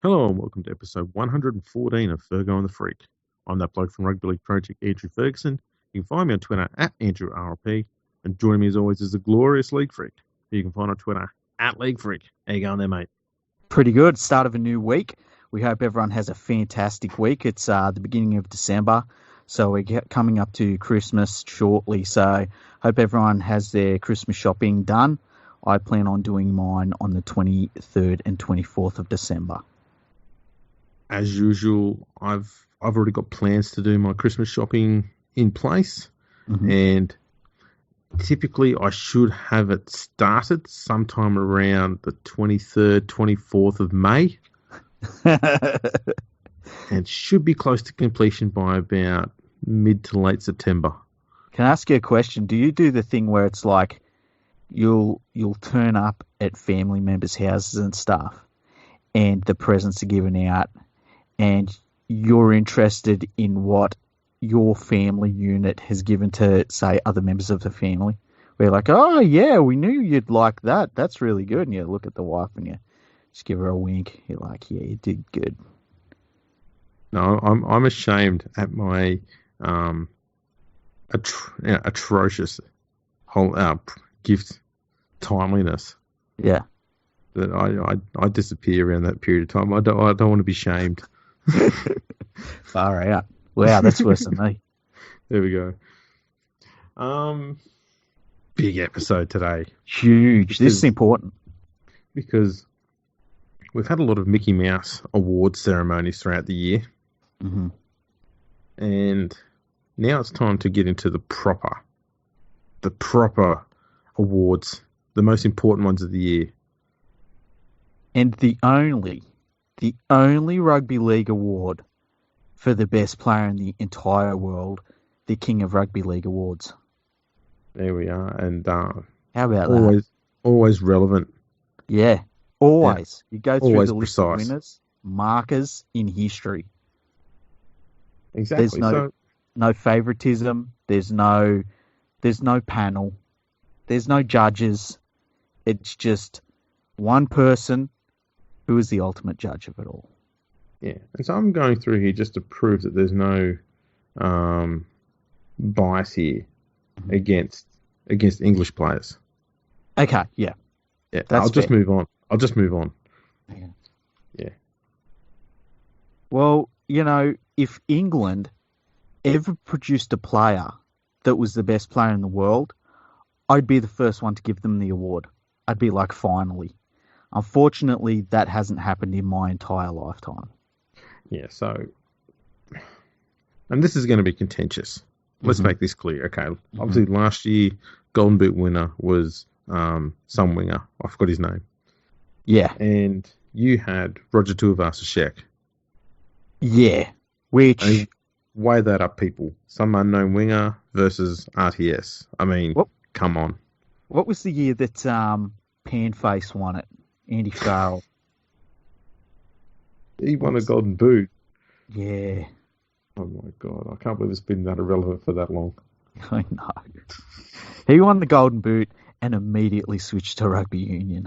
Hello and welcome to episode 114 of Fergo and the Freak. I'm that bloke from Rugby League Project, Andrew Ferguson. You can find me on Twitter at AndrewRLP, and joining me as always is the glorious League Freak, who you can find on Twitter at League Freak. How you going there, mate? Pretty good. Start of a new week. We hope everyone has a fantastic week. It's the beginning of December, so we're coming up to Christmas shortly. So hope everyone has their Christmas shopping done. I plan on doing mine on the 23rd and 24th of December. As usual, I've already got plans to do my Christmas shopping in place, and typically I should have it started sometime around the 23rd, 24th of May. And should be close to completion by about mid to late September. Can I ask you a question? Do you do the thing where it's like you'll turn up at family members' houses and stuff, and the presents are given out, and you're interested in what your family unit has given to, say, other members of the family? We're like, oh, yeah, we knew you'd like that. That's really good. And you look at the wife and you just give her a wink. You're like, yeah, you did good. No, I'm ashamed at my atrocious whole gift timeliness. Yeah. That I disappear around that period of time. I don't want to be shamed. Far out. Wow, that's worse than me. There we go. Big episode today. Huge. This is important. Because we've had a lot of Mickey Mouse award ceremonies throughout the year. Mm-hmm. And now it's time to get into the proper awards, the most important ones of the year. And the only rugby league award for the best player in the entire world, the King of Rugby League Awards. There we are. And how about that? Always relevant. Yeah, always. Yeah. You go through always the list precise. of winners, markers in history. Exactly. There's no favoritism. There's no panel. There's no judges. It's just one person who is the ultimate judge of it all. Yeah, and so I'm going through here just to prove that there's no bias here against English players. Okay, yeah. Yeah, I'll just move on. Yeah. Well, if England ever produced a player that was the best player in the world, I'd be the first one to give them the award. I'd be like, finally. Unfortunately, that hasn't happened in my entire lifetime. Yeah, so... And this is going to be contentious. Let's make this clear. Okay, obviously last year, Golden Boot winner was some winger. I forgot his name. Yeah. And you had Roger Tuivasa-Sheck. Yeah, which... Weigh that up, people. Some unknown winger versus RTS. I mean, come on. What was the year that Panface won it? Andy Farrell. He won a Golden Boot. Yeah. Oh my God, I can't believe it's been that irrelevant for that long. I know. He won the Golden Boot and immediately switched to rugby union,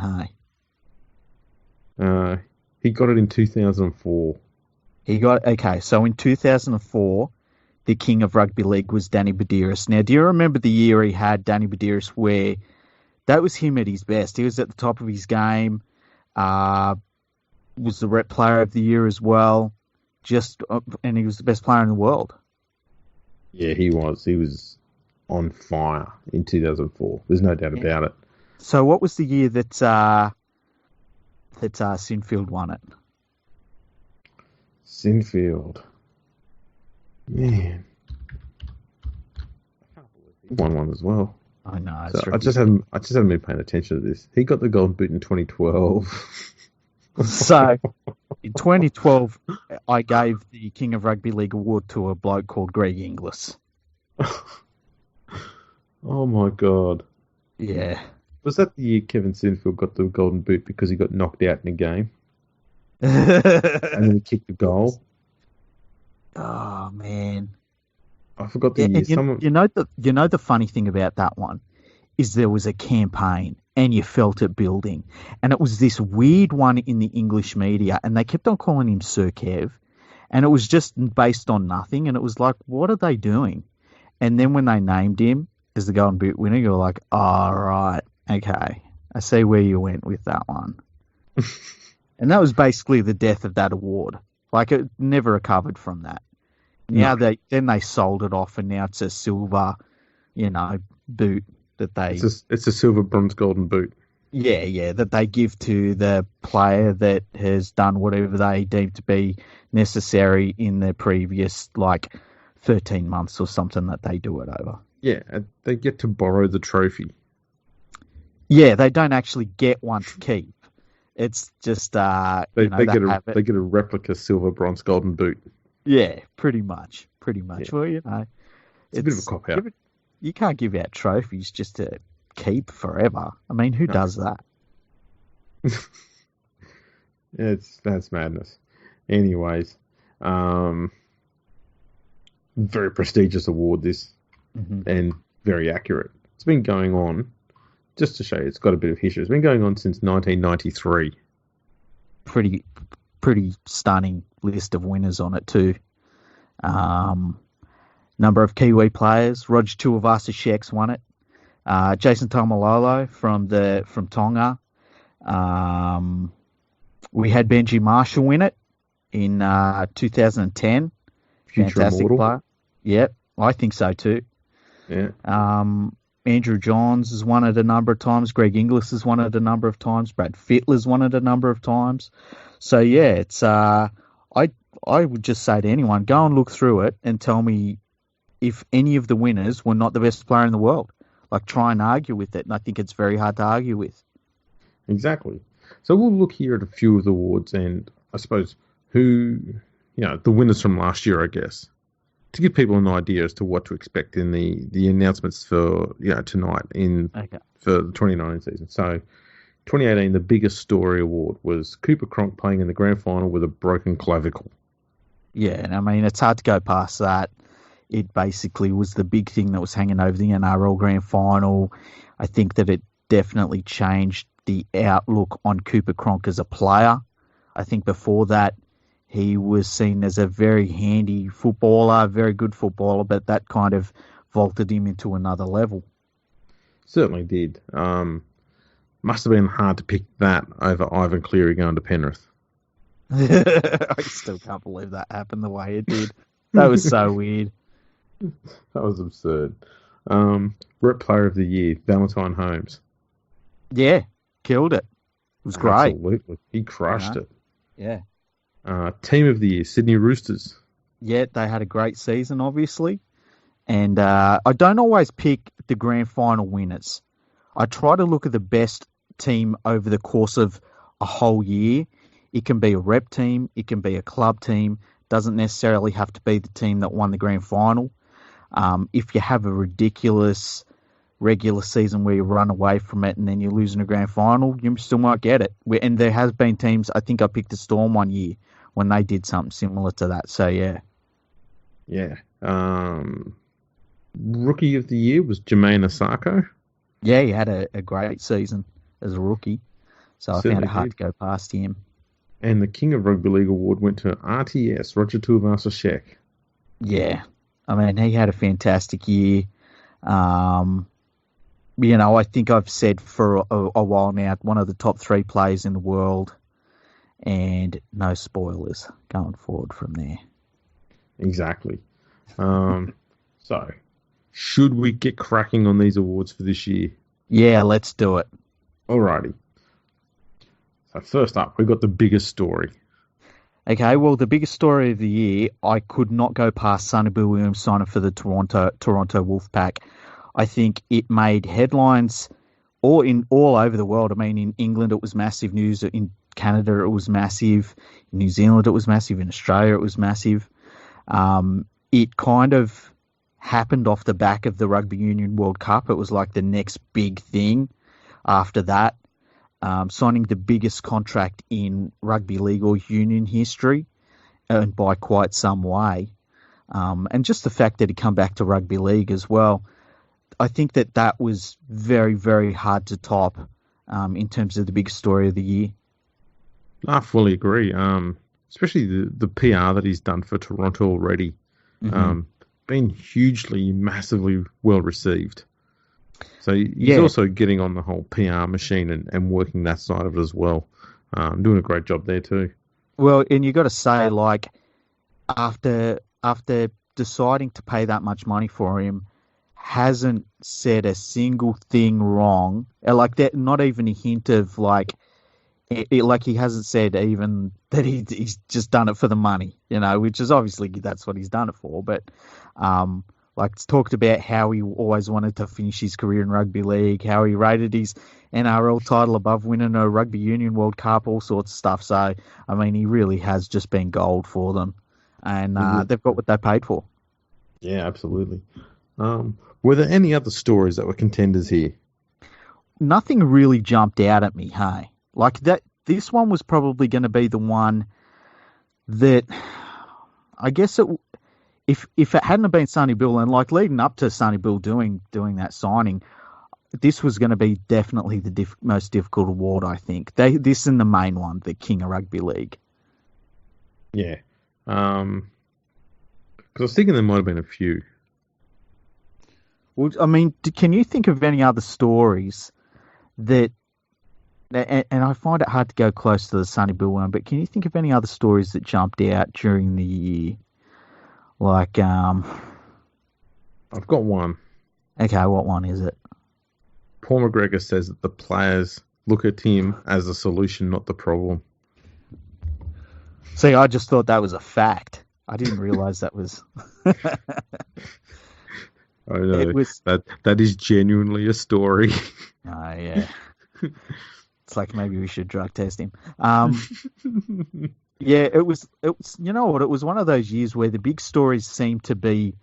hey? He got it in 2004. So in 2004, the King of Rugby League was Danny Badiris. Now, do you remember the year he had Danny Badiris where that was him at his best? He was at the top of his game, was the rep player of the year as well, and he was the best player in the world. Yeah, he was. He was on fire in 2004. There's no doubt about it. So what was the year that Sinfield won it? Sinfield. Man. I can't believe he won one as well. I know. So I just haven't been paying attention to this. He got the Golden Boot in 2012. So in 2012, I gave the King of Rugby League award to a bloke called Greg Inglis. Oh my God. Yeah. Was that the year Kevin Sinfield got the Golden Boot because he got knocked out in a game? And then he kicked the goal? Oh, man. I forgot the year. You know the funny thing about that one is there was a campaign and you felt it building. And it was this weird one in the English media, and they kept on calling him Sir Kev, and it was just based on nothing, and it was like, what are they doing? And then when they named him as the Golden Boot winner, you're like, all right, okay, I see where you went with that one. And that was basically the death of that award. Like, it never recovered from that. Now they sold it off, and now it's a silver, boot that they. It's a silver, bronze, golden boot. Yeah, that they give to the player that has done whatever they deem to be necessary in the previous 13 months or something that they do it over. Yeah, and they get to borrow the trophy. Yeah, they don't actually get one to keep. It's just they get a replica silver, bronze, golden boot. Yeah, pretty much. Yeah. Well, it's a bit of a cop out. You can't give out trophies just to keep forever. I mean, who does that? That's madness. Anyways, very prestigious award this, and very accurate. It's been going on. Just to show you, it's got a bit of history. It's been going on since 1993. Pretty stunning list of winners on it too. Number of Kiwi players. Roger Tuivasa-Sheck's won it. Jason Taumalolo from Tonga. We had Benji Marshall win it in 2010. Future Fantastic immortal. player. Yep, I think so too. Yeah. Andrew Johns has won it a number of times. Greg Inglis has won it a number of times. Brad Fittler's won it a number of times. So yeah, it's I would just say to anyone, go and look through it and tell me if any of the winners were not the best player in the world. Try and argue with it, and I think it's very hard to argue with. Exactly. So we'll look here at a few of the awards, and I suppose the winners from last year, I guess, to give people an idea as to what to expect in the announcements for tonight for the 2019 season. So 2018, the biggest story award was Cooper Cronk playing in the grand final with a broken clavicle. Yeah, and I mean, it's hard to go past that. It basically was the big thing that was hanging over the NRL grand final. I think that it definitely changed the outlook on Cooper Cronk as a player. I think before that, he was seen as a very handy footballer, very good footballer, but that kind of vaulted him into another level. Certainly did. Must have been hard to pick that over Ivan Cleary going to Penrith. I still can't believe that happened the way it did. That was so weird. That was absurd. Rep Player of the Year, Valentine Holmes. Yeah, killed it. It was great. Absolutely. He crushed it. Yeah. Team of the Year, Sydney Roosters. Yeah, they had a great season, obviously. And I don't always pick the grand final winners. I try to look at the best team over the course of a whole year. It can be a rep team. It can be a club team. Doesn't necessarily have to be the team that won the grand final. If you have a ridiculous regular season where you run away from it and then you lose in a grand final, you still might get it. And there has been teams, I think I picked the Storm one year when they did something similar to that. So, yeah. Yeah. Rookie of the Year was Jermaine Asako. Yeah, he had a great season as a rookie. So I found it hard to go past him. And the King of Rugby League award went to RTS, Roger Tuivasa-Sheck. Yeah. I mean, he had a fantastic year. I think I've said for a while now, one of the top 3 players in the world, and no spoilers going forward from there. Exactly. So, should we get cracking on these awards for this year? Yeah, let's do it. Alrighty. So first up, we've got the biggest story. Okay, well, the biggest story of the year, I could not go past Sonny Bill Williams signing for the Toronto Wolfpack. I think it made headlines all over the world. I mean, in England it was massive news. In Canada it was massive. In New Zealand it was massive. In Australia it was massive. It kind of happened off the back of the Rugby Union World Cup. It was like the next big thing after that. Signing the biggest contract in rugby league or union history, and by quite some way. And just the fact that he come back to rugby league as well, I think that was very, very hard to top in terms of the big story of the year. I fully agree. Especially the PR that he's done for Toronto already. Been hugely, massively well received. So he's also getting on the whole PR machine and working that side of it as well. Doing a great job there too. Well, and you got to say, like, after deciding to pay that much money for him, hasn't said a single thing wrong. Like that, not even a hint of like, like he hasn't said even that he's just done it for the money, which is obviously that's what he's done it for. But like it's talked about how he always wanted to finish his career in rugby league, how he rated his NRL title above winning a Rugby Union World Cup, all sorts of stuff. So, I mean, he really has just been gold for them. And they've got what they paid for. Yeah, absolutely. Were there any other stories that were contenders here? Nothing really jumped out at me, hey? Like that, this one was probably going to be the one that I guess if it hadn't been Sonny Bill and like leading up to Sonny Bill doing that signing, this was going to be definitely the most difficult award, I think. This and the main one, the King of Rugby League. Yeah. Because I was thinking there might have been a few. Well, I mean, can you think of any other stories that, and I find it hard to go close to the Sonny Bill one, but can you think of any other stories that jumped out during the year? Like, I've got one. Okay, what one is it? Paul McGregor says that the players look at him as a solution, not the problem. See, I just thought that was a fact. I didn't realise that was... I know. That is genuinely a story. Oh, yeah. It's like maybe we should drug test him. Yeah, it was, you know what, it was one of those years where the big stories seemed to be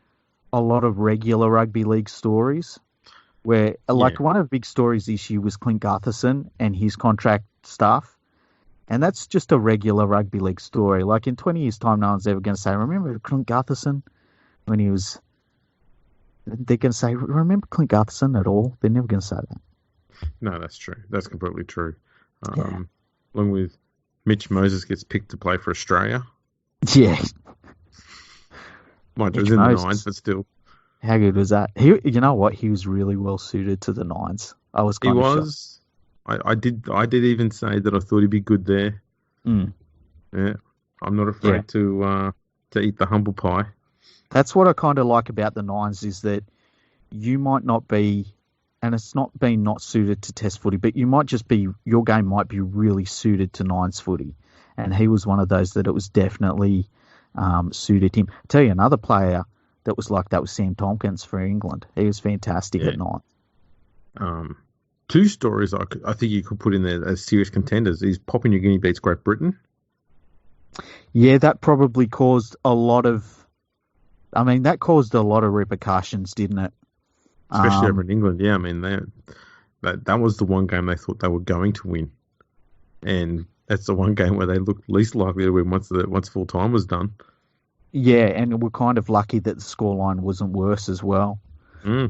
a lot of regular rugby league stories, where, like, one of the big stories this year was Clint Gutherson and his contract stuff. And that's just a regular rugby league story. Like, in 20 years' time, no one's ever going to say, remember Clint Gutherson when he was... They're going to say, remember Clint Gutherson at all? They're never going to say that. No, that's true. That's completely true. Along with Mitch Moses gets picked to play for Australia. Yeah. Mind you, it was in the Nines, but still. How good was that? You know what? He was really well suited to the Nines. I was kind of shocked. I did even say that I thought he'd be good there. Mm. Yeah. I'm not afraid to eat the humble pie. That's what I kind of like about the Nines is that you might not be, and it's not been not suited to Test footy, but you might just be, your game might be really suited to Nines footy. And he was one of those that it was definitely suited him. I'll tell you another player that was like that was Sam Tompkins for England. He was fantastic at Nines. Two stories I think you could put in there as serious contenders is Papua New Guinea beats Great Britain. Yeah, that probably caused a lot of repercussions, didn't it? Especially over in England, yeah. I mean, that was the one game they thought they were going to win. And that's the one game where they looked least likely to win once full time was done. Yeah, and we're kind of lucky that the scoreline wasn't worse as well. The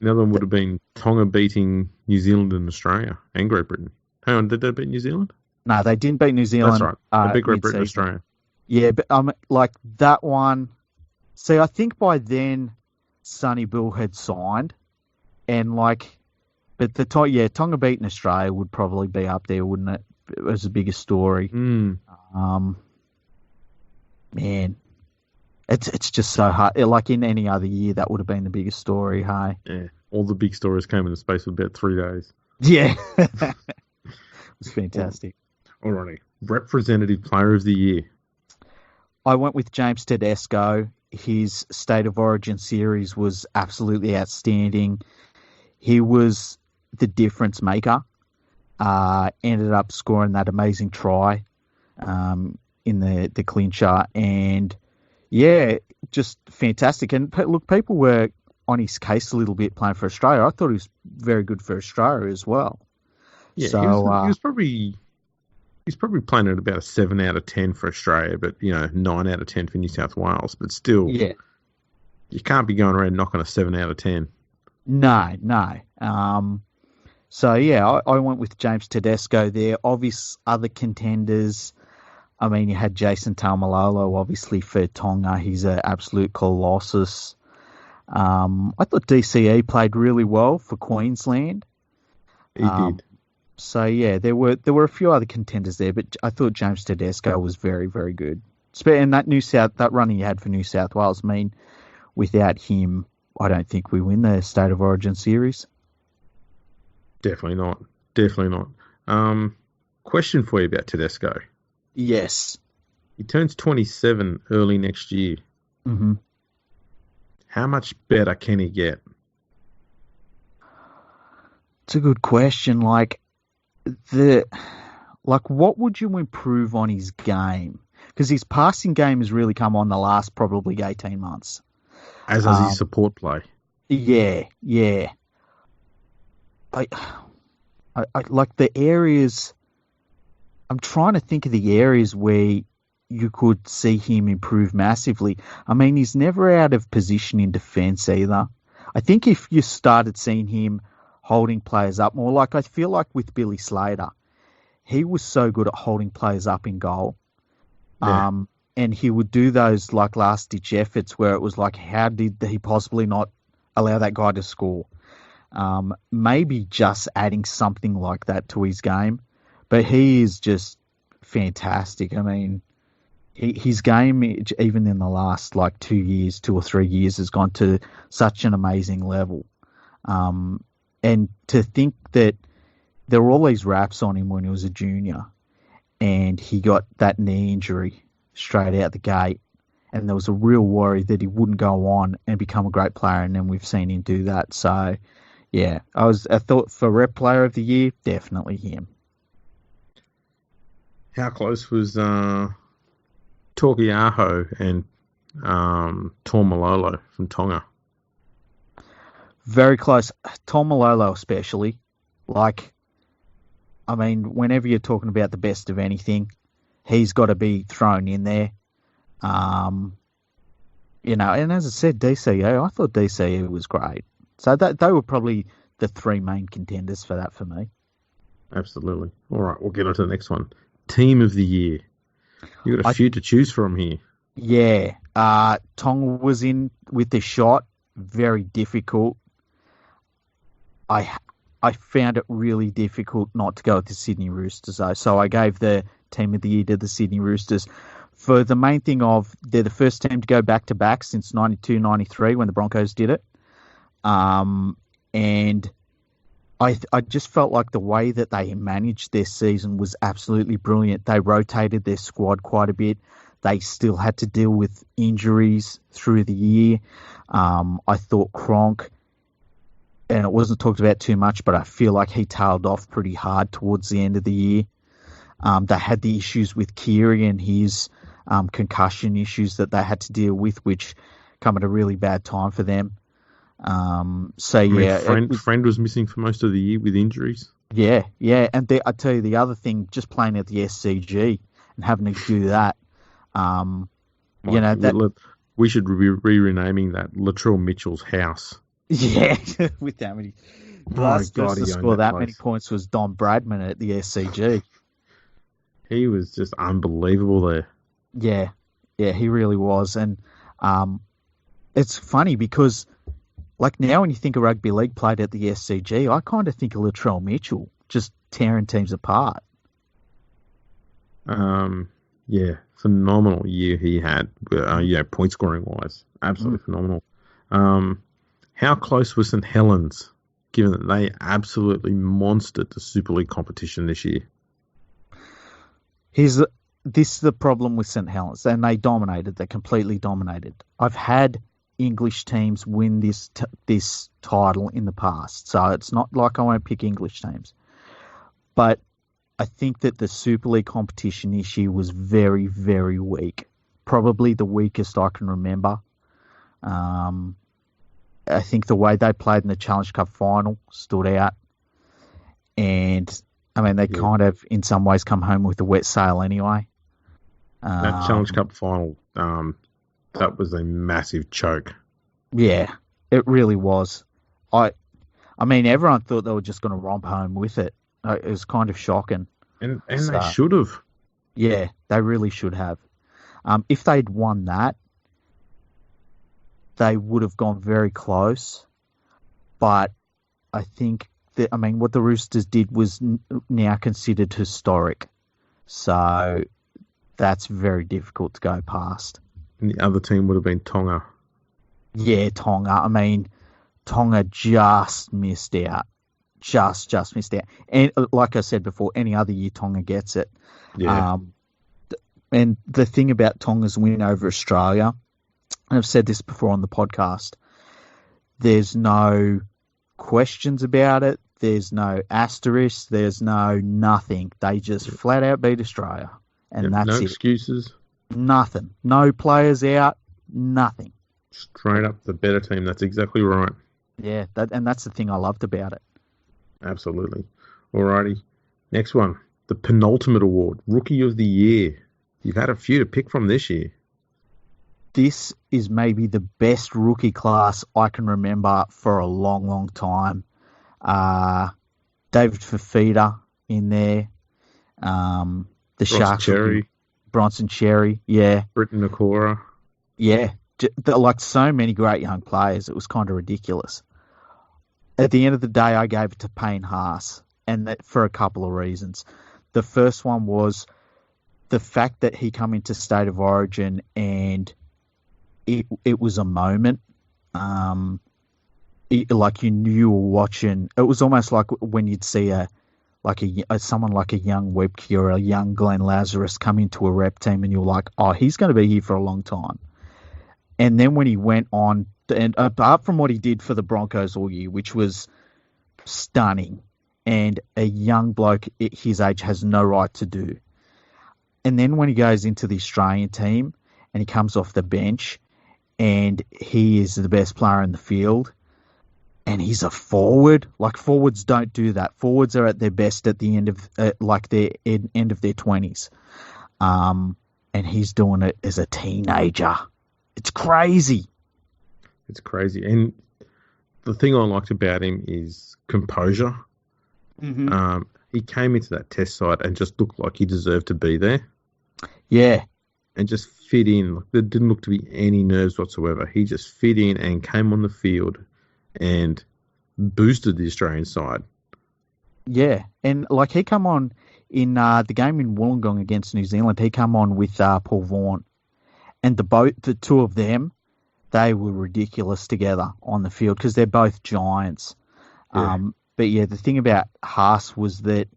other one would have been Tonga beating New Zealand and Australia and Great Britain. Hang on, did they beat New Zealand? No, they didn't beat New Zealand. That's right. They beat Great Britain and Australia. Yeah, but like that one. See, I think by then Sonny Bill had signed, and but Tonga beating Australia would probably be up there, wouldn't it? It was the biggest story. Man, it's just so hard. Like in any other year, that would have been the biggest story. Hey, yeah, all the big stories came in the space of about 3 days. Yeah, it was fantastic. Alrighty, representative player of the year. I went with James Tedesco. His State of Origin series was absolutely outstanding. He was the difference maker. Ended up scoring that amazing try in the clincher. And, yeah, just fantastic. And, look, people were on his case a little bit playing for Australia. I thought he was very good for Australia as well. Yeah, so, he was probably... He's probably playing at about a 7 out of 10 for Australia, but, 9 out of 10 for New South Wales. But still, you can't be going around knocking a 7 out of 10. No. So yeah, I went with James Tedesco there. Obvious other contenders. I mean, you had Jason Taumalolo, obviously for Tonga. He's an absolute colossus. I thought DCE played really well for Queensland. He did. So yeah, there were a few other contenders there, but I thought James Tedesco was very, very good. And that run he had for New South Wales. I mean, without him, I don't think we win the State of Origin series. Definitely not. Definitely not. Question for you about Tedesco. Yes. He turns 27 early next year. Mm-hmm. How much better can he get? It's a good question. Like what would you improve on his game? Because his passing game has really come on the last probably 18 months. As does his support play. Yeah, yeah. I like the areas. I'm trying to think of the areas where you could see him improve massively. I mean, he's never out of position in defence either. I think if you started seeing him holding players up more, like I feel like with Billy Slater, he was so good at holding players up in goal. Yeah. And he would do those like last ditch efforts where it was like, how did he possibly not allow that guy to score? Maybe just adding something like that to his game. But he is just fantastic. I mean, his game, even in the last like 2 or 3 years, has gone to such an amazing level. And to think that there were all these raps on him when he was a junior, and he got that knee injury straight out the gate, and there was a real worry that he wouldn't go on and become a great player, and then we've seen him do that. So, yeah, I thought for Rep Player of the Year, definitely him. How close was Torquiaho and Taumalolo from Tonga? Very close. Tom Malolo especially. Like, I mean, whenever you're talking about the best of anything, he's got to be thrown in there. And as I said, DCE, I thought DCE was great. So they were probably the three main contenders for that for me. Absolutely. All right, we'll get on to the next one. Team of the Year. You've got a few to choose from here. Yeah. Tonga was in with the shot. Very difficult. I found it really difficult not to go with the Sydney Roosters, though. So I gave the Team of the Year to the Sydney Roosters for the main thing of they're the first team to go back-to-back since 92-93 when the Broncos did it. And I just felt like the way that they managed their season was absolutely brilliant. They rotated their squad quite a bit. They still had to deal with injuries through the year. I thought Cronk, and it wasn't talked about too much, but I feel like he tailed off pretty hard towards the end of the year. They had the issues with Keary and his concussion issues that they had to deal with, which come at a really bad time for them. Friend was missing for most of the year with injuries. Yeah. And I tell you the other thing, just playing at the SCG and having to do that. We should be renaming that Latrell Mitchell's house. Yeah, with that many. The last person to score that many points was Don Bradman at the SCG. He was just unbelievable there. Yeah, he really was. And it's funny because, like, now when you think of rugby league played at the SCG, I kind of think of Latrell Mitchell just tearing teams apart. Yeah, phenomenal year he had, point scoring wise. Absolutely phenomenal. How close was St. Helens, given that they absolutely monstered the Super League competition this year? This is the problem with St. Helens, and they dominated. They completely dominated. I've had English teams win this title in the past, so it's not like I won't pick English teams. But I think that the Super League competition this year was very, very weak. Probably the weakest I can remember. I think the way they played in the Challenge Cup final stood out. And, I mean, they kind of, in some ways, come home with a wet sail anyway. That Challenge Cup final, that was a massive choke. Yeah, it really was. I I mean, everyone thought they were just going to romp home with it. It was kind of shocking. And So, they should have. yeah, they really should have. If they'd won that, they would have gone very close. But I think what the Roosters did was now considered historic. So that's very difficult to go past. And the other team would have been Tonga. Yeah, Tonga. I mean, Tonga just missed out. Just missed out. And like I said before, any other year Tonga gets it. Yeah. And the thing about Tonga's win over Australia, and I've said this before on the podcast, there's no questions about it. There's no asterisk. There's no nothing. They just flat out beat Australia. And that's no it. excuses. Nothing. No players out. Nothing. Straight up the better team. That's exactly right. Yeah, and that's the thing I loved about it. Absolutely. Alrighty. Next one. The penultimate award. Rookie of the Year. You've had a few to pick from this year. This is maybe the best rookie class I can remember for a long, long time. David Fafita in there. The Sharks. Bronson Cherry. Yeah. Britton Nakora. Yeah. Like so many great young players. It was kind of ridiculous. At the end of the day, I gave it to Payne Haas, and that for a couple of reasons. The first one was the fact that he come into State of Origin and it was a moment. Like you knew you were watching. It was almost like when you'd see someone like a young Webke or a young Glenn Lazarus come into a rep team, and you're like, oh, he's going to be here for a long time. And then when he went on, and apart from what he did for the Broncos all year, which was stunning, and a young bloke at his age has no right to do. And then when he goes into the Australian team and he comes off the bench and he is the best player in the field and he's a forward, like forwards don't do that. Forwards are at their best at the end of end of their 20s. And he's doing it as a teenager. It's crazy. It's crazy. And the thing I liked about him is composure. Mm-hmm. He came into that test side and just looked like he deserved to be there. Yeah. And just fit in. There didn't look to be any nerves whatsoever. He just fit in and came on the field and boosted the Australian side. Yeah. And like he come on in the game in Wollongong against New Zealand, he come on with Paul Vaughan. And the two of them, they were ridiculous together on the field because they're both giants. Yeah. But yeah, the thing about Haas was that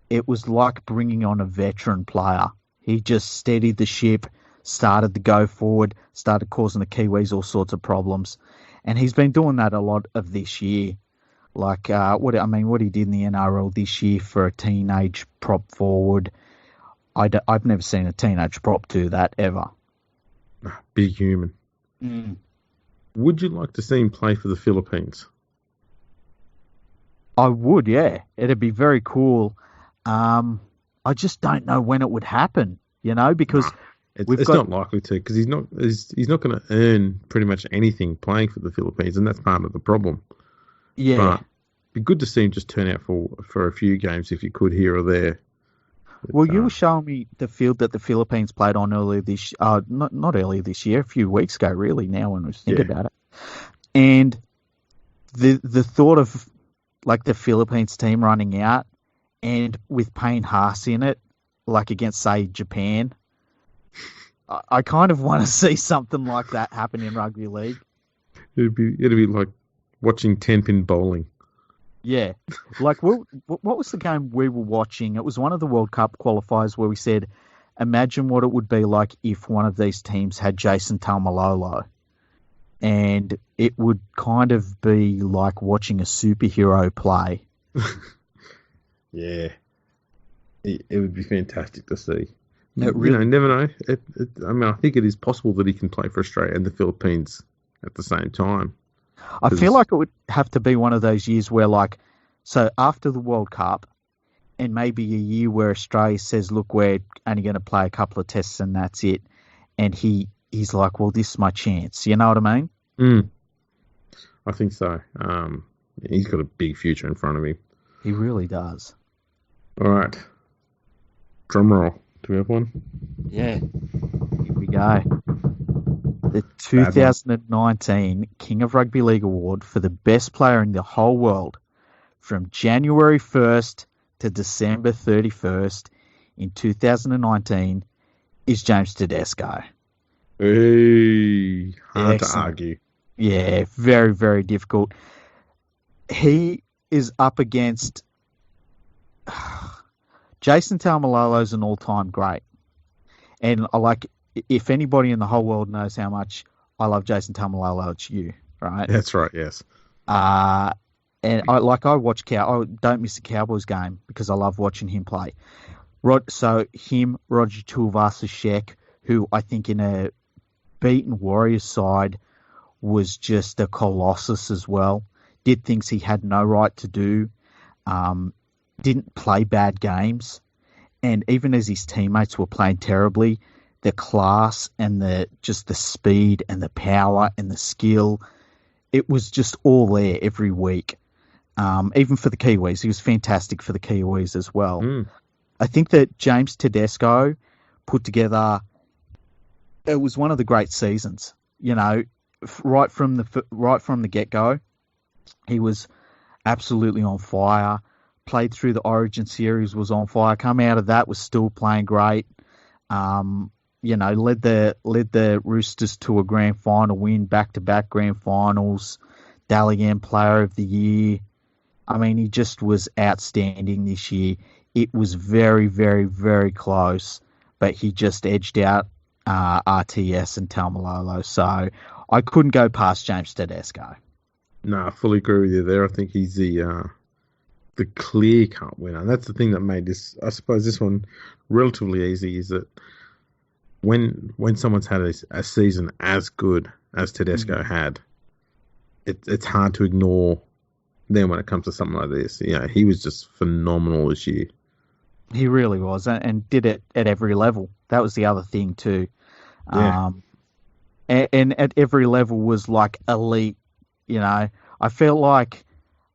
it was like bringing on a veteran player. He just steadied the ship, started to go forward, started causing the Kiwis all sorts of problems. And he's been doing that a lot of this year. Like, what he did in the NRL this year for a teenage prop forward, I've never seen a teenage prop do that ever. Big human. Mm. Would you like to see him play for the Philippines? I would, yeah. It'd be very cool. I just don't know when it would happen, because it's not likely to, because he's not going to earn pretty much anything playing for the Philippines, and that's part of the problem. Yeah. But it'd be good to see him just turn out for a few games if you could here or there. Well, you were showing me the field that the Philippines played on earlier this not earlier this year, a few weeks ago, really, now when we think about it. And the thought of like the Philippines team running out and with Payne Haas in it, like against, say, Japan, I kind of want to see something like that happen in rugby league. It'd be like watching 10-pin bowling. Yeah. Like, what was the game we were watching? It was one of the World Cup qualifiers where we said, imagine what it would be like if one of these teams had Jason Taumalolo. And it would kind of be like watching a superhero play. Yeah. It would be fantastic to see. Really, never know. I think it is possible that he can play for Australia and the Philippines at the same time. I feel like it would have to be one of those years where, so after the World Cup, and maybe a year where Australia says, look, we're only going to play a couple of tests and that's it. And he's like, well, this is my chance. You know what I mean? I think so. He's got a big future in front of him. He really does. All right. Drum roll. Do we have one? Yeah. Here we go. The Bad one. 2019 King of Rugby League Award for the best player in the whole world from January 1st to December 31st in 2019 is James Tedesco. Hey, hard to Excellent. argue. Yeah, very, very difficult. He is up against Jason Taumalolo's an all-time great. And if anybody in the whole world knows how much I love Jason Taumalolo, it's you, right? That's right, yes. And I watch I don't miss a Cowboys game because I love watching him play. So him, Roger Tuivasa-Sheck, who I think in a beaten Warriors side was just a colossus as well. Did things he had no right to do. Didn't play bad games. And even as his teammates were playing terribly, the class and the speed and the power and the skill, it was just all there every week. Even for the Kiwis, he was fantastic for the Kiwis as well. I think that James Tedesco put together, it was one of the great seasons. You know, right from the get-go, he was absolutely on fire. Played through the Origin series, was on fire. Come out of that, was still playing great. Led the Roosters to a grand final win, back-to-back grand finals. Dally M Player of the Year. I mean, he just was outstanding this year. It was very, very, very close, but he just edged out RTS and Taumalolo. So I couldn't go past James Tedesco. No, I fully agree with you there. I think he's the clear-cut winner. And that's the thing that made this, I suppose, this one relatively easy, is that when someone's had a season as good as Tedesco had, it's hard to ignore them when it comes to something like this. Yeah, he was just phenomenal this year. He really was, and did it at every level. That was the other thing too. Yeah. And at every level was like elite. You know, I felt like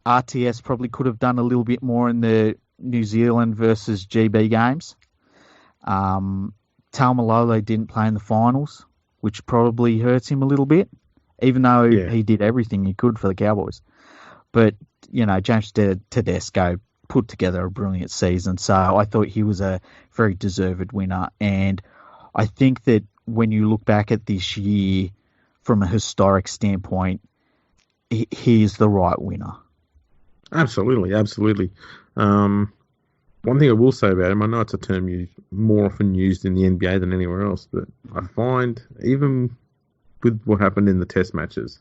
RTS probably could have done a little bit more in the New Zealand versus GB games. Taumalolo didn't play in the finals, which probably hurts him a little bit, even though he did everything he could for the Cowboys. But, you know, James Tedesco put together a brilliant season, so I thought he was a very deserved winner. And I think that when you look back at this year from a historic standpoint, he is the right winner. Absolutely, absolutely. One thing I will say about him, I know it's a term more often used in the NBA than anywhere else, but I find, even with what happened in the test matches,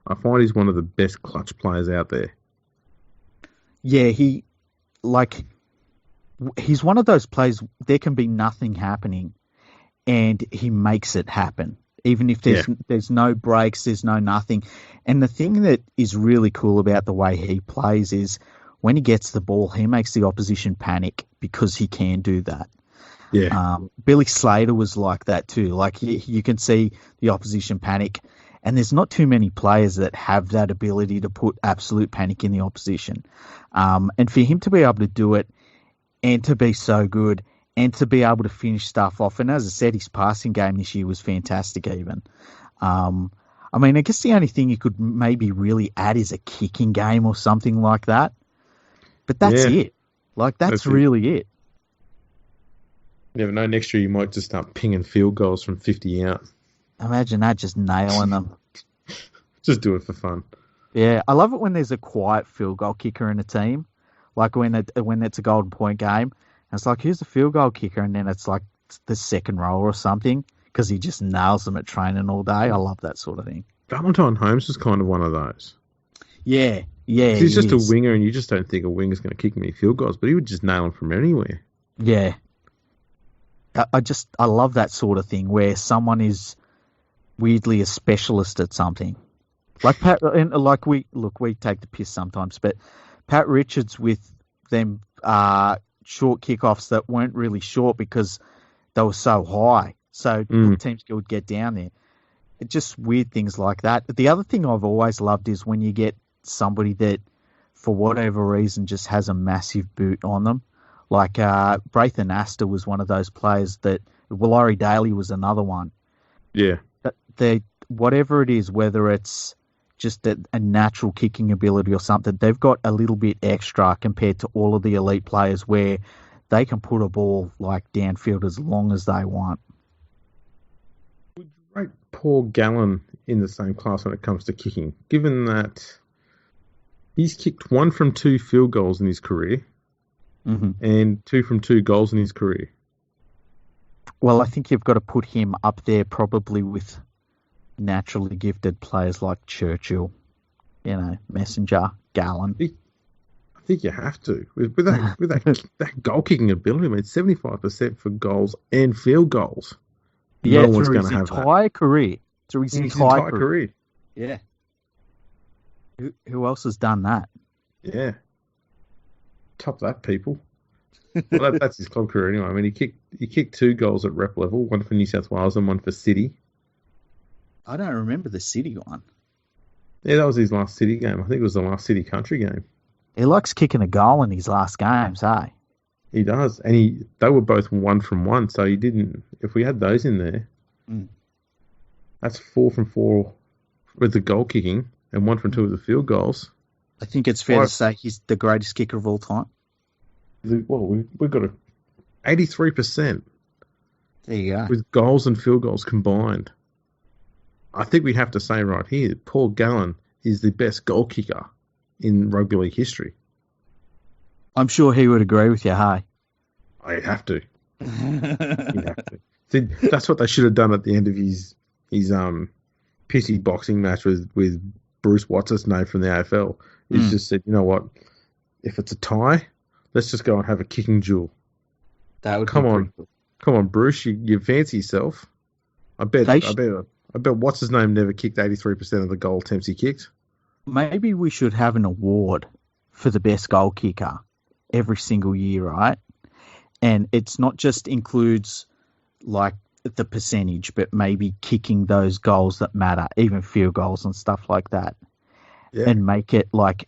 I find he's one of the best clutch players out there. Yeah, he's one of those players, there can be nothing happening, and he makes it happen. Even if there's no breaks, there's no nothing. And the thing that is really cool about the way he plays is when he gets the ball, he makes the opposition panic because he can do that. Yeah. Billy Slater was like that too. Like you can see the opposition panic, and there's not too many players that have that ability to put absolute panic in the opposition. And for him to be able to do it and to be so good and to be able to finish stuff off. And as I said, his passing game this year was fantastic even. I mean, I guess the only thing you could maybe really add is a kicking game or something like that. But that's it. Like, that's really it. You never know, next year you might just start pinging field goals from 50 out. Imagine that, just nailing them. Just do it for fun. Yeah, I love it when there's a quiet field goal kicker in a team. Like when it's a golden point game. And it's like, who's the field goal kicker? And then it's like the second row or something because he just nails them at training all day. I love that sort of thing. Valentine Holmes was kind of one of those. Yeah. He's just a winger, and you just don't think a winger's going to kick many field goals, but he would just nail them from anywhere. Yeah. I love that sort of thing where someone is weirdly a specialist at something. Like we take the piss sometimes, but Pat Richards with them short kickoffs that weren't really short because they were so high. So teams would get down there. It's just weird things like that. The other thing I've always loved is when you get somebody that for whatever reason, just has a massive boot on them. Like Braithen Astor was one of those players that Laurie Daly was another one. Yeah. They whatever it is, whether it's just a natural kicking ability or something, they've got a little bit extra compared to all of the elite players where they can put a ball like downfield as long as they want. Would you rate Paul Gallen in the same class when it comes to kicking, given that he's kicked 1 from 2 field goals in his career and 2 from 2 goals in his career? Well, I think you've got to put him up there probably with naturally gifted players like Churchill, Messenger, Gallen. I think you have to. With that goal kicking ability, I mean, 75% for goals and field goals. Yeah, no one's going to have that. Through his entire career. Yeah. Who else has done that? Yeah. Top that, people. Well, that's his club career anyway. I mean, he kicked 2 goals at rep level, 1 for New South Wales and 1 for City. I don't remember the City one. Yeah, that was his last City game. I think it was the last City country game. He likes kicking a goal in his last games, hey? He does. And they were both 1 from 1, so he didn't... If we had those in there, that's 4 from 4 with the goal kicking and 1 from 2 with the field goals. I think it's fair to say he's the greatest kicker of all time. Well, we've got 83%. There you go. With goals and field goals combined. I think we have to say right here, Paul Gallen is the best goal kicker in rugby league history. I'm sure he would agree with you, hey? I have to. You have to. See, that's what they should have done at the end of his pissy boxing match with Bruce Watts' name from the AFL. He's just said, you know what? If it's a tie, let's just go and have a kicking duel. That would come be on, cool. Come on, Bruce. You fancy yourself? I bet what's his name never kicked 83% of the goal attempts he kicked. Maybe we should have an award for the best goal kicker every single year, right? And it's not just includes like the percentage, but maybe kicking those goals that matter, even field goals and stuff like that. Yeah. And make it like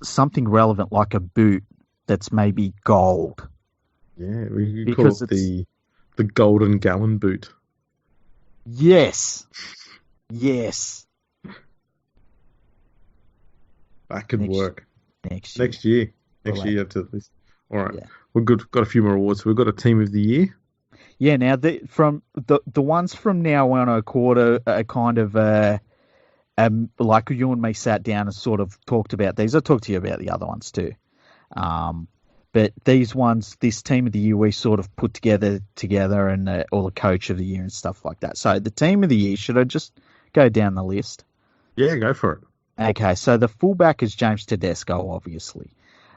something relevant, like a boot that's maybe gold. Yeah, we could call it the Golden Gallon boot. Yes. That could work. Next year. Next year up to this. All right. Yeah. We've got a few more awards. We've got a team of the year. Yeah, now the ones from now on a quarter are kind of like you and me sat down and sort of talked about these. I talked to you about the other ones too. But these ones, this team of the year, we sort of put together and or the coach of the year and stuff like that. So the team of the year, should I just go down the list? Yeah, go for it. Okay, so the fullback is James Tedesco, obviously.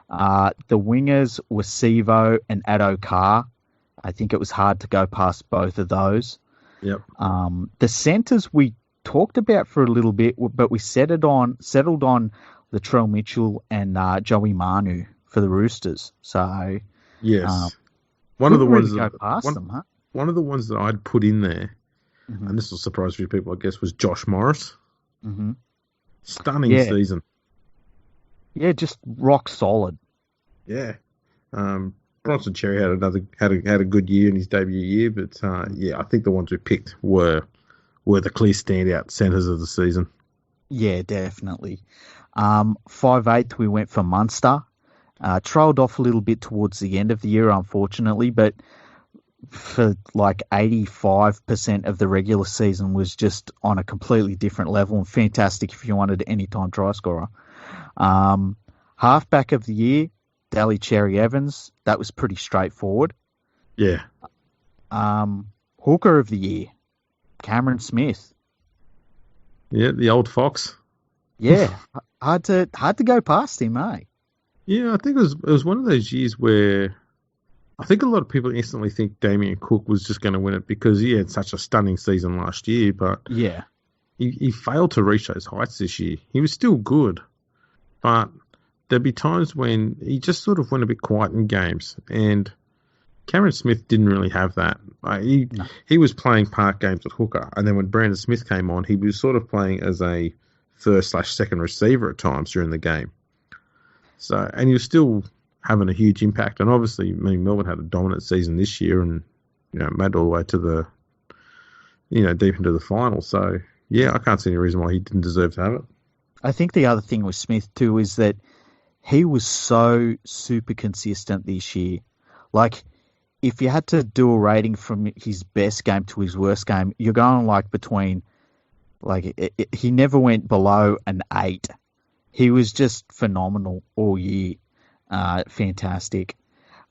The wingers were Sivo and Addo Carr. I think it was hard to go past both of those. Yep. The centres we talked about for a little bit, but we settled on Latrell Mitchell and Joey Manu for the Roosters. So yes, one of the ones go past them, huh? One of the ones that I'd put in there, and this will surprise a few people, I guess, was Josh Morris. Mm-hmm. Stunning season. Yeah, just rock solid. Yeah. Bronson Cherry had a good year in his debut year, but I think the ones we picked were the clear standout centres of the season. Yeah, definitely. 5'8", we went for Munster. Trailed off a little bit towards the end of the year, unfortunately, but for like 85% of the regular season was just on a completely different level and fantastic if you wanted an anytime try scorer. Halfback of the year, Daly Cherry Evans. That was pretty straightforward. Yeah. Hooker of the year, Cameron Smith. Yeah, the old fox. Yeah, hard to go past him, eh? Yeah, I think it was one of those years where I think a lot of people instantly think Damien Cook was just going to win it because he had such a stunning season last year, but yeah, he failed to reach those heights this year. He was still good, but there'd be times when he just sort of went a bit quiet in games, and Cameron Smith didn't really have that. He was playing park games with hooker, and then when Brandon Smith came on, he was sort of playing as a first/second receiver at times during the game. So, and you're still having a huge impact. And obviously, I mean, Melbourne had a dominant season this year, and made all the way to the deep into the final. So, yeah, I can't see any reason why he didn't deserve to have it. I think the other thing with Smith too is that he was so super consistent this year. Like, if you had to do a rating from his best game to his worst game, you're going like between, like, he never went below an 8. He was just phenomenal all year. Fantastic.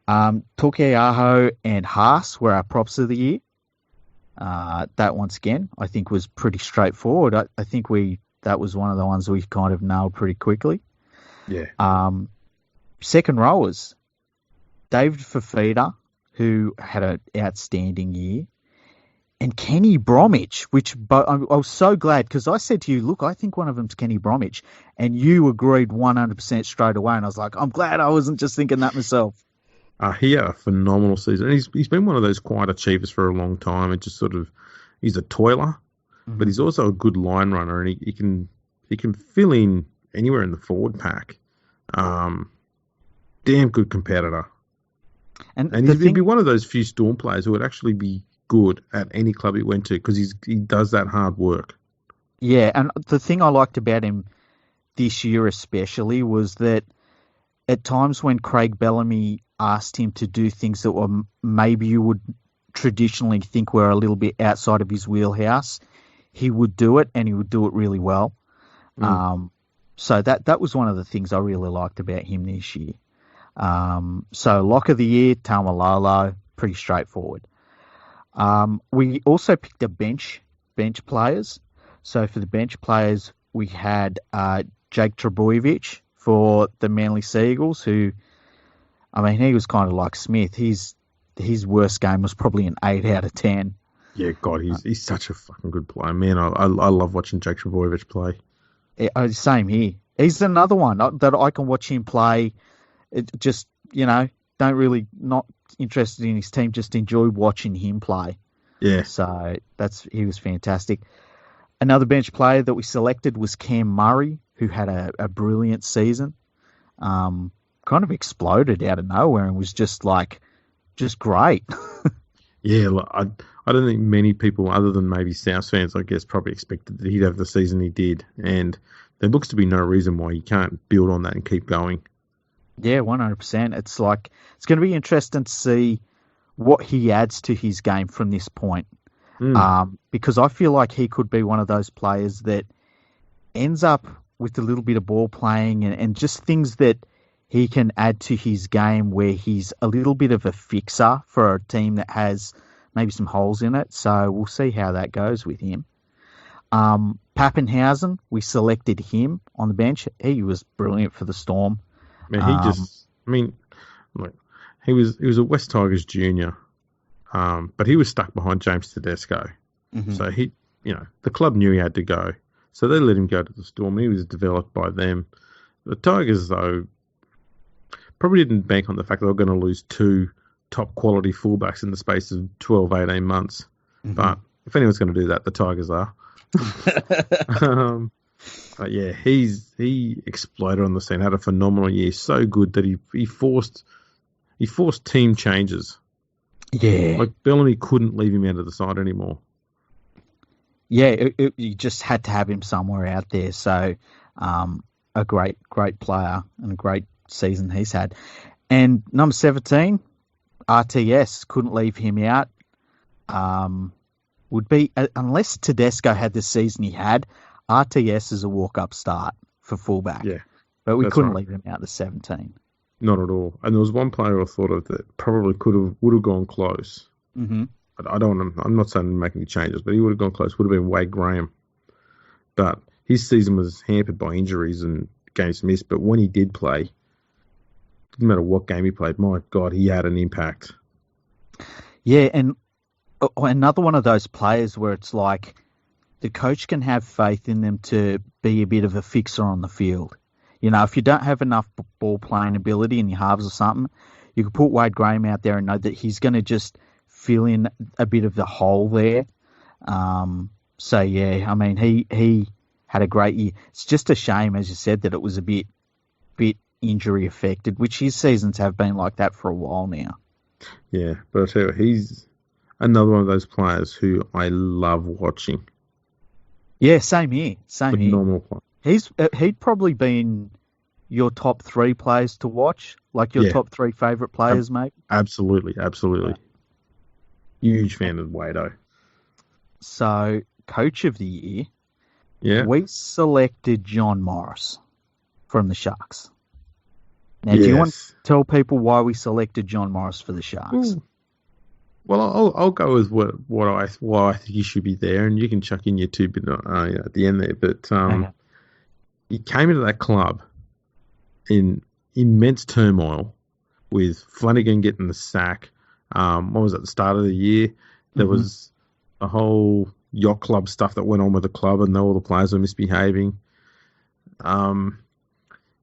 Tokeaho and Haas were our props of the year. That, once again, I think was pretty straightforward. I think that was one of the ones we kind of nailed pretty quickly. Yeah. Second rowers, David Fafita, who had an outstanding year, and Kenny Bromwich, I was so glad because I said to you, look, I think one of them's Kenny Bromwich, and you agreed 100% straight away, and I was like, I'm glad I wasn't just thinking that myself. He had a phenomenal season. He's been one of those quiet achievers for a long time. It just sort of, he's a toiler, but he's also a good line runner, and he can fill in anywhere in the forward pack. Damn good competitor. And he'd be one of those few Storm players who would actually be good at any club he went to because he does that hard work. Yeah, and the thing I liked about him this year especially was that at times when Craig Bellamy asked him to do things that were maybe you would traditionally think were a little bit outside of his wheelhouse, he would do it, and he would do it really well. So that was one of the things I really liked about him this year. So lock of the year, Taumalolo, pretty straightforward. We also picked a bench players. So for the bench players, we had Jake Trebojevic for the Manly Seagulls, who, I mean, he was kind of like Smith. His worst game was probably an 8 out of 10. Yeah, God, he's such a fucking good player, man. I love watching Jake Trebojevic play. Same here. He's another one that I can watch him play. It just, don't really, not interested in his team, just enjoy watching him play. Yeah. So he was fantastic. Another bench player that we selected was Cam Murray, who had a brilliant season. Kind of exploded out of nowhere and was just great. Yeah, look, I don't think many people, other than maybe South fans, I guess, probably expected that he'd have the season he did. And there looks to be no reason why he can't build on that and keep going. Yeah, 100%. It's going to be interesting to see what he adds to his game from this point. Because I feel like he could be one of those players that ends up with a little bit of ball playing and just things that he can add to his game where he's a little bit of a fixer for a team that has maybe some holes in it. So we'll see how that goes with him. Pappenhausen, we selected him on the bench. He was brilliant for the Storm. Man, he was a West Tigers junior, but he was stuck behind James Tedesco. Mm-hmm. So the club knew he had to go. So they let him go to the Storm. He was developed by them. The Tigers, though, probably didn't bank on the fact they were going to lose 2 top quality fullbacks in the space of 12, 18 months. Mm-hmm. But if anyone's going to do that, the Tigers are. But yeah, he exploded on the scene, had a phenomenal year, so good that he forced team changes. Yeah. Like Bellamy couldn't leave him out of the side anymore. Yeah, you just had to have him somewhere out there. So a great player and a great season he's had. And number 17, RTS, couldn't leave him out. Would be, unless Tedesco had the season he had, RTS is a walk-up start for fullback. Yeah. But we couldn't leave him out the 17. Not at all. And there was one player I thought of that probably would have gone close. Mm-hmm. But I'm not saying to make any changes, but he would have gone close. Would have been Wade Graham. But his season was hampered by injuries and games missed. But when he did play, didn't matter what game he played, my God, he had an impact. Yeah, and another one of those players where it's like the coach can have faith in them to be a bit of a fixer on the field. If you don't have enough ball playing ability in your halves or something, you can put Wade Graham out there and know that he's going to just fill in a bit of the hole there. So yeah, I mean, he had a great year. It's just a shame, as you said, that it was a bit injury affected, which his seasons have been like that for a while now. Yeah, but I tell you what, he's another one of those players who I love watching. Yeah, same here. Same here. Phenomenal player. He'd probably been your top 3 players to watch, like your Yeah. top 3 favourite players, maybe? Absolutely. Huge fan of Wado. So, Coach of the Year, Yeah. we selected John Morris from the Sharks. Now, do you want to tell people why we selected John Morris for the Sharks? Ooh. Well, I'll go with why I think he should be there, and you can chuck in your 2 bit at the end there. But he came into that club in immense turmoil, with Flanagan getting the sack. What was at the start of the year? There was a whole yacht club stuff that went on with the club, and all the players were misbehaving.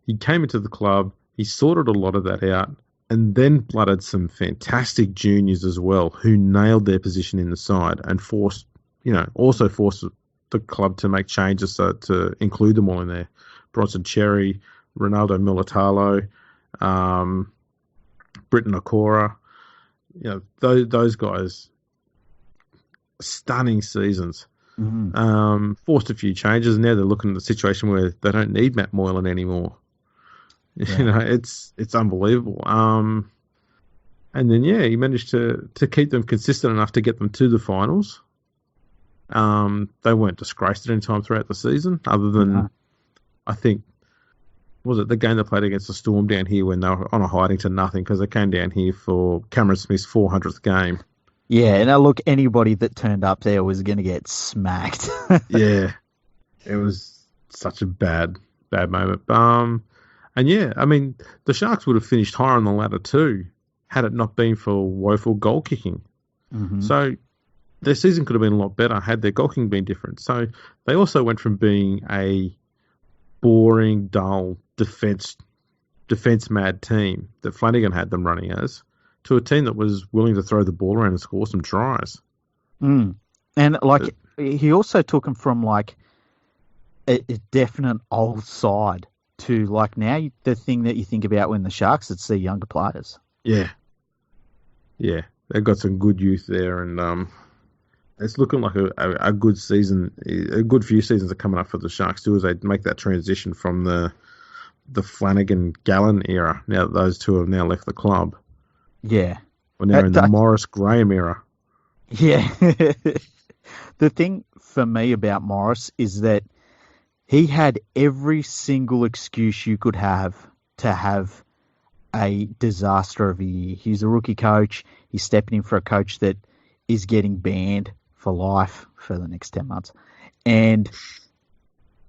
He came into the club. He sorted a lot of that out, and then blooded some fantastic juniors as well, who nailed their position in the side and forced the club to make changes to include them all in there. Bronson Cherry, Ronaldo Militalo, Britton Okora, those guys, stunning seasons. Forced a few changes. Now they're looking at the situation where they don't need Matt Moylan anymore. Yeah. It's unbelievable. And then he managed to keep them consistent enough to get them to the finals. They weren't disgraced at any time throughout the season, other than I think, was it the game they played against the Storm down here when they were on a hiding to nothing because they came down here for Cameron Smith's 400th game. Yeah, and look, anybody that turned up there was going to get smacked. Yeah, it was such a bad moment. And I mean, the Sharks would have finished higher on the ladder too, had it not been for woeful goal kicking. So their season could have been a lot better had their goal kicking been different. So they also went from being a boring, dull, defense mad team that Flanagan had them running as, to a team that was willing to throw the ball around and score some tries. And he also took them from like a definite old side to like now the thing that you think about when the Sharks, it's their younger players. Yeah, they've got some good youth there, and it's looking like a good season. A good few seasons are coming up for the Sharks too, as they make that transition from the Flanagan-Gallen era. Now that those two have now left the club. Yeah. We're now in the Morris-Graham era. Yeah. The thing for me about Morris is that he had every single excuse you could have to have a disaster of a year. He's a rookie coach. He's stepping in for a coach that is getting banned for life for the next 10 months. And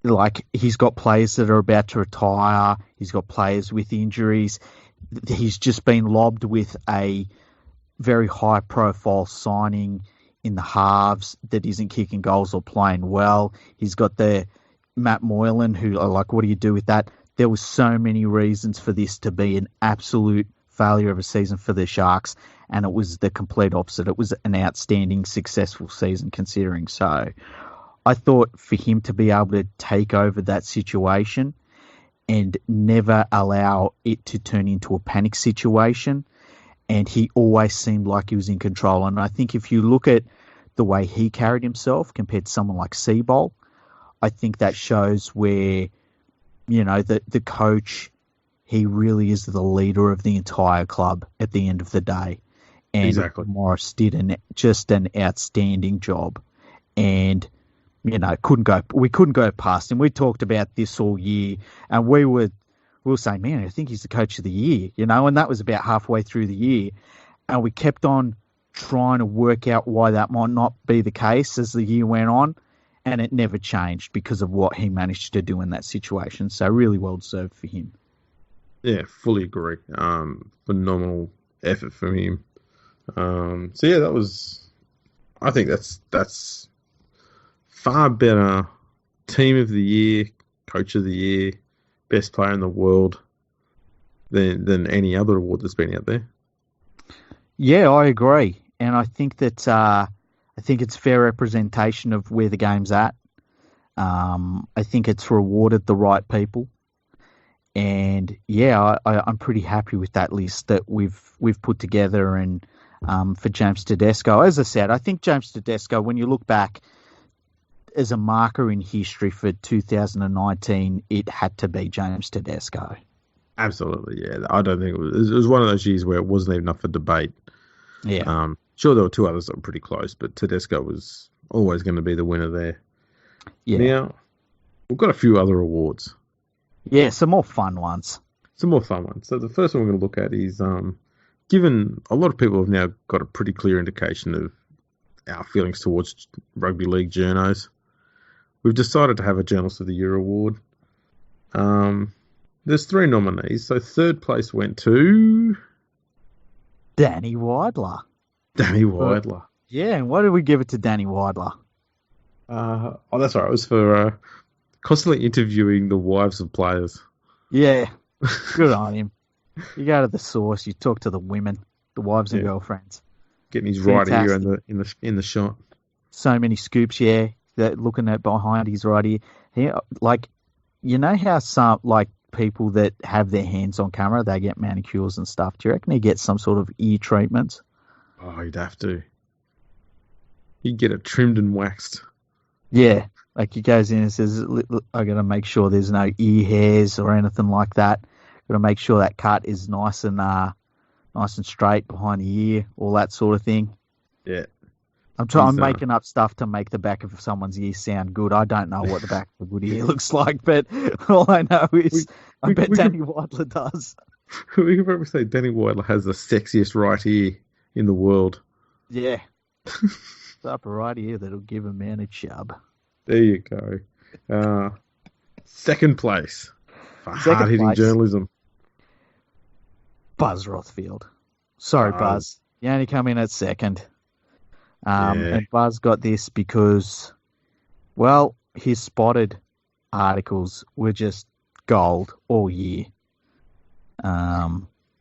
like, he's got players that are about to retire. He's got players with injuries. He's just been lobbed with a very high profile signing in the halves that isn't kicking goals or playing well. He's got the Matt Moylan, who are like, what do you do with that? There was so many reasons for this to be an absolute failure of a season for the Sharks, and it was the complete opposite. It was an outstanding, successful season considering. So I thought for him to be able to take over that situation and never allow it to turn into a panic situation, and he always seemed like he was in control. And I think if you look at the way he carried himself compared to someone like Seabold, I think that shows where, the coach, he really is the leader of the entire club at the end of the day. And exactly. Morris did just an outstanding job. And, we couldn't go past him. We talked about this all year, and we were saying, man, I think he's the coach of the year, and that was about halfway through the year. And we kept on trying to work out why that might not be the case as the year went on. And it never changed because of what he managed to do in that situation. So really well deserved for him. Yeah, fully agree. Phenomenal effort from him. That was. I think that's far better. Team of the year, coach of the year, best player in the world than any other award that's been out there. Yeah, I agree, and I think that. I think it's fair representation of where the game's at. I think it's rewarded the right people. And yeah, I'm pretty happy with that list that we've put together. And for James Tedesco, as I said, I think James Tedesco, when you look back as a marker in history for 2019, it had to be James Tedesco. Absolutely, yeah. I don't think it was one of those years where it wasn't even up for debate. Yeah. Sure, there were two others that were pretty close, but Tedesco was always going to be the winner there. Yeah. Now, we've got a few other awards. Yeah, some more fun ones. Some more fun ones. So the first one we're going to look at is, given a lot of people have now got a pretty clear indication of our feelings towards rugby league journos, we've decided to have a Journalist of the Year award. There's 3 nominees. So third place went to Danny Weidler. Danny Weidler. Yeah, and why did we give it to Danny Weidler? That's right. It was for constantly interviewing the wives of players. Yeah, good on him. You go to the source. You talk to the women, the wives and girlfriends. Getting his right ear in the shot. So many scoops, yeah. That looking at behind his right ear. Yeah, like, you know how some people that have their hands on camera, they get manicures and stuff. Do you reckon he gets some sort of ear treatments? Oh, he'd have to. He'd get it trimmed and waxed. Yeah, like he goes in and says, "I got to make sure there's no ear hairs or anything like that. Got to make sure that cut is nice and straight behind the ear, all that sort of thing." Yeah. I'm making up stuff to make the back of someone's ear sound good. I don't know what the back of a good ear looks like, but all I know is I bet Danny Weidler does. We could probably say Danny Weidler has the sexiest right ear in the world. Yeah. Type of right ear that'll give a man a chub. There you go. Second place for hard-hitting journalism. Buzz Rothfield. Sorry, Buzz. You only come in at second. And Buzz got this because, well, his spotted articles were just gold all year.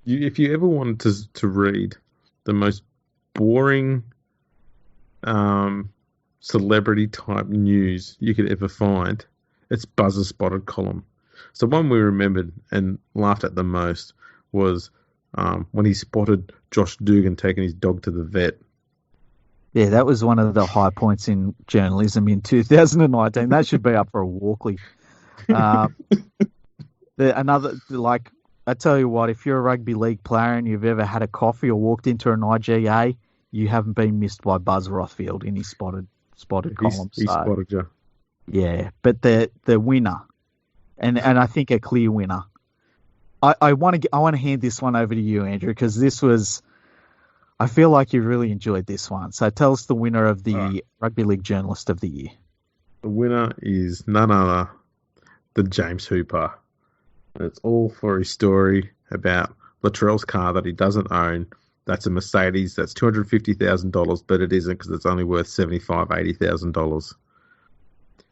If you ever wanted to read the most boring celebrity type news you could ever find, it's Buzz's spotted column. So one we remembered and laughed at the most was when he spotted Josh Dugan taking his dog to the vet. Yeah, that was one of the high points in journalism in 2019. That should be up for a Walkley. I tell you what, if you're a rugby league player and you've ever had a coffee or walked into an IGA, you haven't been missed by Buzz Rothfield in his spotted column. He spotted you. Yeah, but the winner, and I think a clear winner. I want to hand this one over to you, Andrew, because this was. I feel like you really enjoyed this one. So tell us the winner of the Rugby League Journalist of the Year. The winner is none other than James Hooper. And it's all for his story about Latrell's car that he doesn't own. That's a Mercedes. That's $250,000, but it isn't because it's only worth $75,000, $80,000.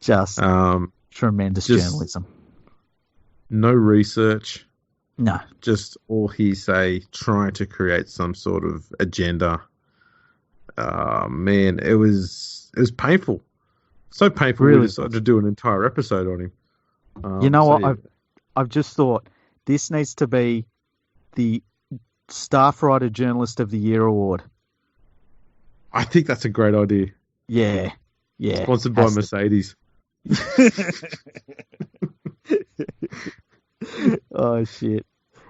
Just tremendous journalism. No research. No. Just all hearsay, trying to create some sort of agenda. Man, it was painful. So painful really we decided to do an entire episode on him. You know what? Yeah. I've just thought this needs to be the Staff Writer Journalist of the Year award. I think that's a great idea. Yeah. Yeah. Sponsored by Mercedes. Oh shit!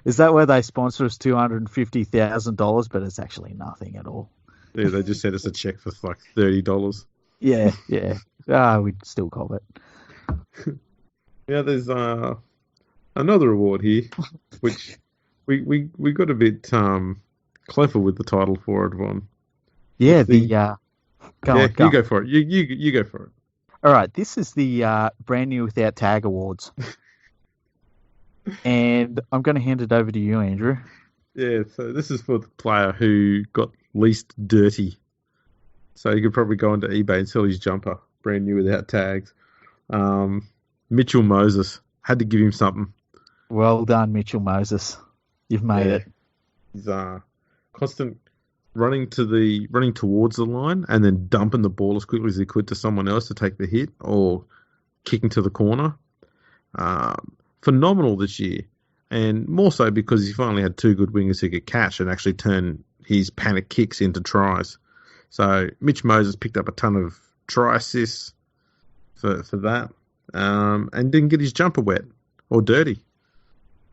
Is that where they sponsor us $250,000? But it's actually nothing at all. Yeah, they just sent us a check for like $30. Yeah. We'd still call it. Yeah, there's another award here, which we got a bit clever with the title for it one. Yeah, go on. You go for it. You go for it. All right, this is the Brand New Without Tag Awards. And I'm going to hand it over to you, Andrew. Yeah, so this is for the player who got least dirty. So you could probably go onto eBay and sell his jumper, brand new without tags. Mitchell Moses. Had to give him something. Well done, Mitchell Moses. You've made it. He's constant running towards the line and then dumping the ball as quickly as he could to someone else to take the hit or kicking to the corner. Phenomenal this year. and more so because he finally had two good wingers who could catch and actually turn his panic kicks into tries. So Mitch Moses picked up a ton of try assists for that, and didn't get his jumper wet or dirty.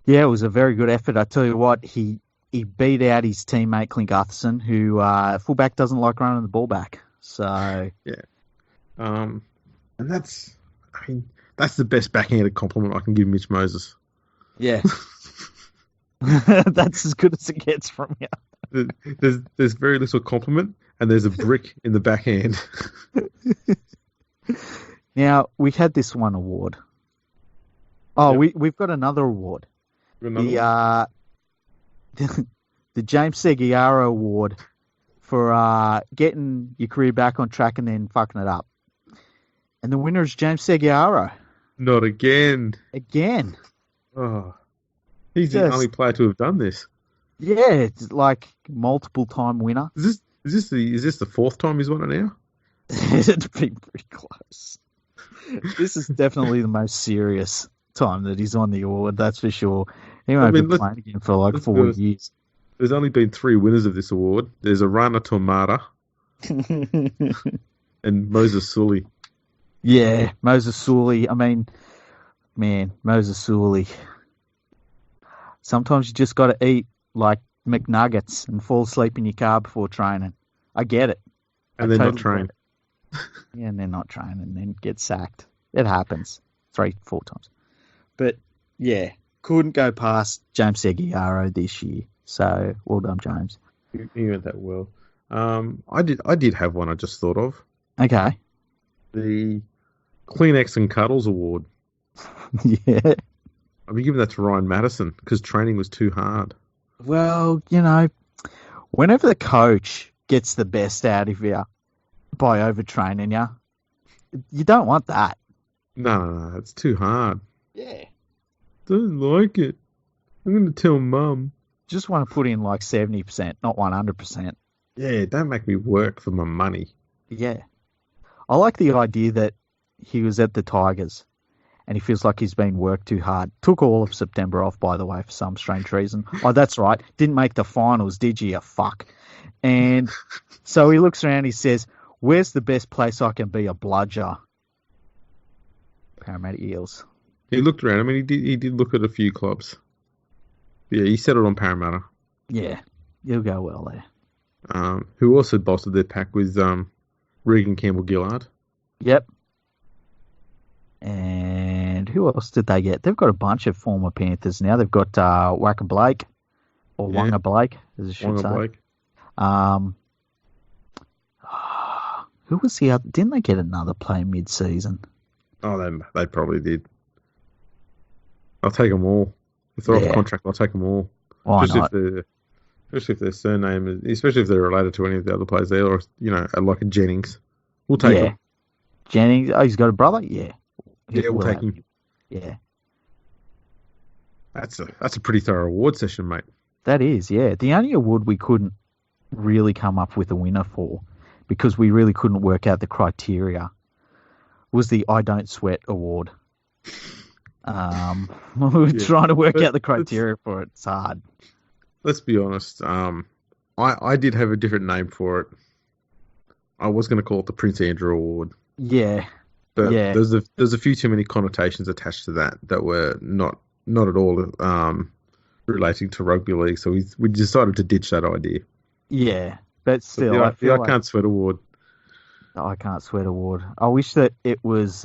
Yeah, it was a very good effort. I tell you what, he beat out his teammate Clint Gutherson, who fullback doesn't like running the ball back. So yeah, and that's the best backhanded compliment I can give Mitch Moses. Yeah, that's as good as it gets from you. There's very little compliment, and there's a brick in the backhand. Now we had this one award. Oh, yep. We've got another award. The James Seguiaro Award for getting your career back on track and then fucking it up. And the winner is James Seguiaro. Not again. Again. Oh, he's the only player to have done this. Yeah, it's like multiple time winner. Is this the fourth time he's won it now? It's been pretty close. This is definitely the most serious time that he's on the award, that's for sure. He won't be playing again for like 4 years. There's only been 3 winners of this award. There's Arana Tomata and Moses Sully. Yeah, Moses Sully. I mean, man, Moses Sully. Sometimes you just got to eat like McNuggets and fall asleep in your car before training. I get it. And then not train. Yeah, and then not train and then get sacked. It happens 3-4 times. But yeah, couldn't go past James Seguiaro this year. So well done, James. You went that well. I did have one I just thought of. Okay. The Kleenex and Cuddles Award. Yeah. I'll be giving that to Ryan Madison because training was too hard. Well, you know, whenever the coach gets the best out of you by overtraining you, you don't want that. No, it's too hard. Yeah. Don't like it. I'm going to tell Mum. Just want to put in like 70%, not 100%. Yeah, don't make me work for my money. Yeah. I like the idea that he was at the Tigers and he feels like he's been worked too hard. Took all of September off, by the way, for some strange reason. Oh, that's right. Didn't make the finals, did you fuck? And so he looks around, he says, where's the best place I can be a bludger? Parramatta Eels. He looked around. I mean, he did look at a few clubs. Yeah, he settled on Parramatta. Yeah, he'll go well there. Who also bolstered their pack was Regan Campbell-Gillard. Yep. And who else did they get? They've got a bunch of former Panthers now. They've got Waka Blake, or Wanga Blake, as I should say. Blake. Who was the other? Didn't they get another player mid-season? Oh, they probably did. I'll take them all. If they're off the contract, I'll take them all. Why not? Especially if their surname, especially if they're related to any of the other players there, or like a Jennings, we'll take him. Jennings. Oh, he's got a brother. Yeah. We'll take him. Yeah. That's a pretty thorough award session, mate. That is, yeah. The only award we couldn't really come up with a winner for, because we really couldn't work out the criteria, was the I Don't Sweat award. We were trying to work out the criteria for it. It's hard. Let's be honest. I did have a different name for it. I was going to call it the Prince Andrew Award. Yeah. But there's a few too many connotations attached to that were not at all relating to rugby league. So we decided to ditch that idea. Yeah, but still, I feel I Can't Sweat Award. I Can't Sweat Award. I wish that it was.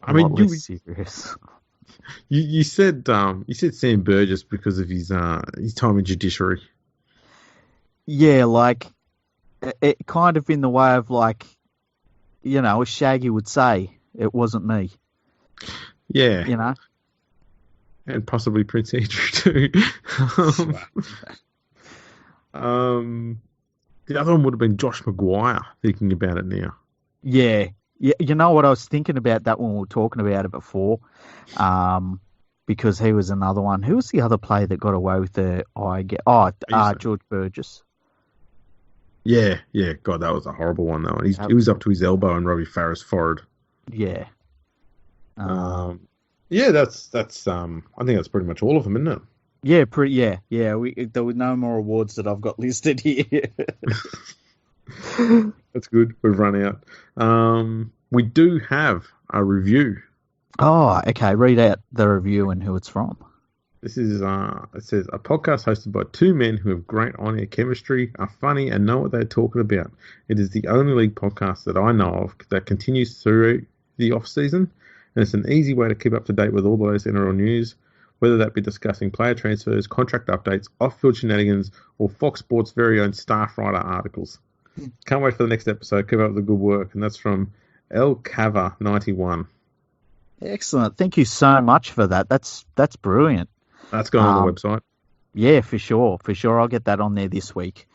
Less serious. You said Sam Burgess because of his time in judiciary. Yeah, like it kind of in the way of like, as Shaggy would say, it wasn't me. Yeah, and possibly Prince Andrew too. The other one would have been Josh Maguire. Thinking about it now. Yeah. Yeah, you know what I was thinking about that when we were talking about it before, because he was another one. Who was the other player that got away with the George Burgess. Yeah. God, that was a horrible one though. He was up to his elbow in Robbie Farah's forehead. Yeah. Yeah, that's I think that's pretty much all of them, isn't it? Yeah, yeah. There were no more awards that I've got listed here. That's good. We've run out. We do have a review. Oh, okay. Read out the review and who it's from. This is it says a podcast hosted by two men who have great on-air chemistry, are funny, and know what they're talking about. It is the only league podcast that I know of that continues through the off season, and it's an easy way to keep up to date with all those NRL news, whether that be discussing player transfers, contract updates, off-field shenanigans, or Fox Sports' very own Staff Writer articles. Can't wait for the next episode. Keep up the good work, and that's from El Cava 91. Excellent. Thank you so much for that. That's brilliant. That's going on the website. Yeah, for sure. For sure. I'll get that on there this week.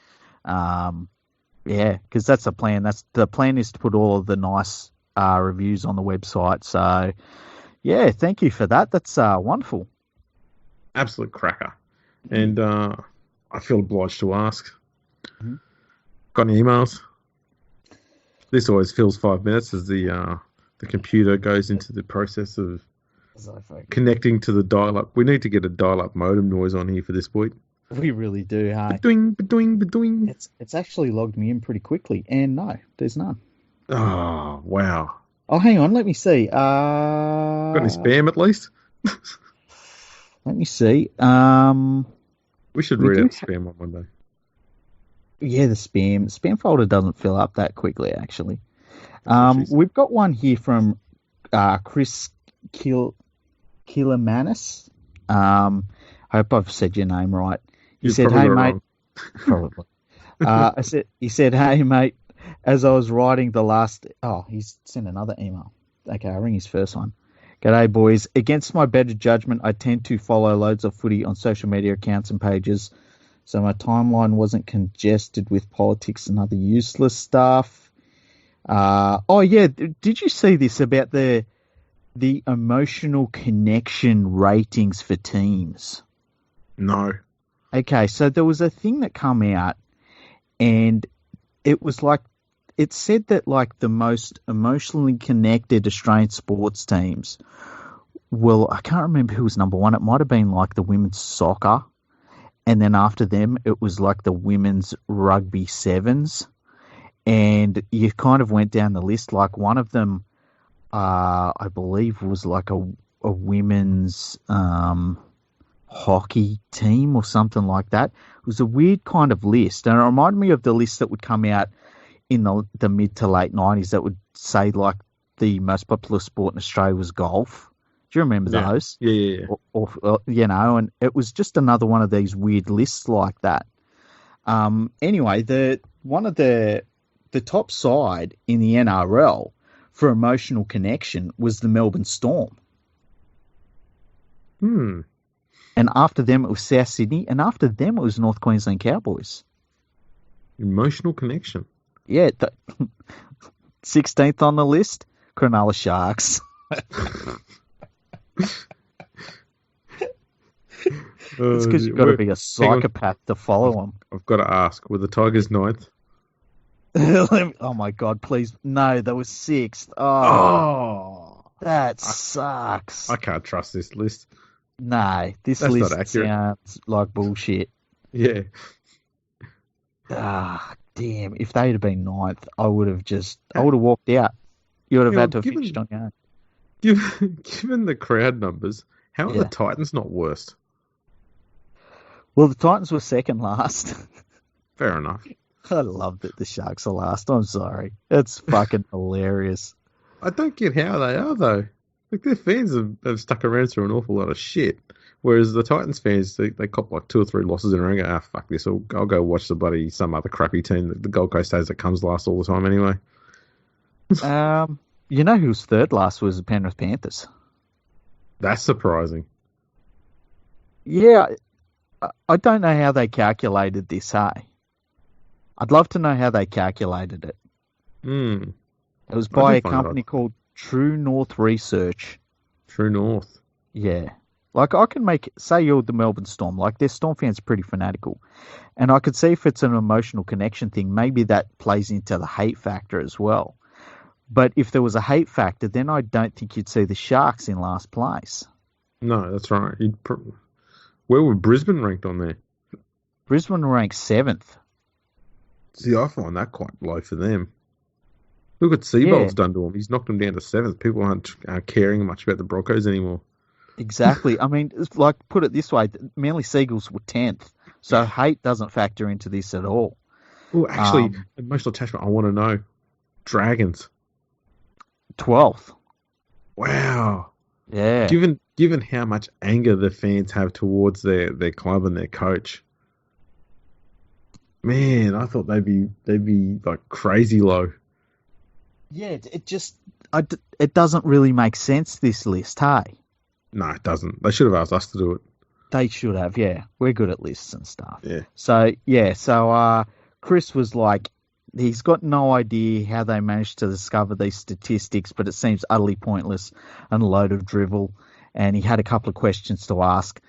Yeah, because that's the plan. The plan is to put all of the nice reviews on the website. So, yeah, thank you for that. That's wonderful. Absolute cracker. And I feel obliged to ask. Mm-hmm. Got any emails? This always fills 5 minutes as the computer goes into the process of connecting to the dial-up. We need to get a dial-up modem noise on here for this week. We really do, hey? Ba-doing, ba-doing, ba-doing. It's actually logged me in pretty quickly, and no, there's none. Oh, wow. Oh, hang on, let me see. Got any spam at least? Let me see. We should read out spam one day. Yeah, the spam folder doesn't fill up that quickly, actually. We've got one here from Chris Kilamanis. I hope I've said your name right. He said, "Hey mate," probably. He said, "Hey mate, as I was writing the last." Oh, he's sent another email. Okay, I'll ring his first one. G'day boys. Against my better judgment, I tend to follow loads of footy on social media accounts and pages, so my timeline wasn't congested with politics and other useless stuff. Oh yeah, did you see this about the emotional connection ratings for teams? No. Okay, so there was a thing that come out, and it was like, it said that like the most emotionally connected Australian sports teams, well, I can't remember who was number one. It might have been like the women's soccer, and then after them, it was like the women's rugby sevens. And you kind of went down the list. Like one of them, I believe, was like a women's hockey team or something like that. It was a weird kind of list, and it reminded me of the list that would come out in the mid to late 90s that would say like the most popular sport in Australia was golf. Do you remember those? Yeah. Or, and it was just another one of these weird lists like that. Anyway, the top side in the NRL for emotional connection was the Melbourne Storm. And after them, it was South Sydney, and after them, it was North Queensland Cowboys. Emotional connection. Yeah, 16th on the list, Cronulla Sharks. It's because you've got to be a psychopath to follow them. I've got to ask, were the Tigers 9th? Oh my God, please. No, that was 6th. Oh. That sucks. I can't trust this list. No, this list sounds like bullshit. Yeah. Damn. If they'd have been 9th, I would have walked out. You would have had to have finished on your own. Given the crowd numbers, how are the Titans not worst? Well, the Titans were second last. Fair enough. I love that the Sharks are last. I'm sorry. It's fucking hilarious. I don't get how they are, though. Like, their fans have stuck around through an awful lot of shit. Whereas the Titans fans, they cop like 2 or 3 losses in a row and go, fuck this, I'll go watch some other crappy team that the Gold Coast has that comes last all the time anyway. You know who's third last was the Penrith Panthers. That's surprising. Yeah, I don't know how they calculated this, hey? I'd love to know how they calculated it. It was by a company called True North Research. True North. Yeah. Like, I can say you're the Melbourne Storm, like, their Storm fans are pretty fanatical. And I could see if it's an emotional connection thing, maybe that plays into the hate factor as well. But if there was a hate factor, then I don't think you'd see the Sharks in last place. No, that's right. Where were Brisbane ranked on there? Brisbane ranked 7th. See, I find that quite low for them. Look what Seabold's done to him. He's knocked them down to 7th. People aren't caring much about the Broncos anymore. Exactly. I mean, like, put it this way, Manly Seagulls were 10th, so hate doesn't factor into this at all. Well, actually, emotional attachment, I want to know. Dragons. 12th. Wow. Yeah. Given how much anger the fans have towards their club and their coach, man, I thought they'd be like crazy low. Yeah, it doesn't really make sense, this list, hey? No, it doesn't. They should have asked us to do it. They should have, yeah. We're good at lists and stuff. Yeah. So Chris was like, he's got no idea how they managed to discover these statistics, but it seems utterly pointless and a load of drivel. And he had a couple of questions to ask.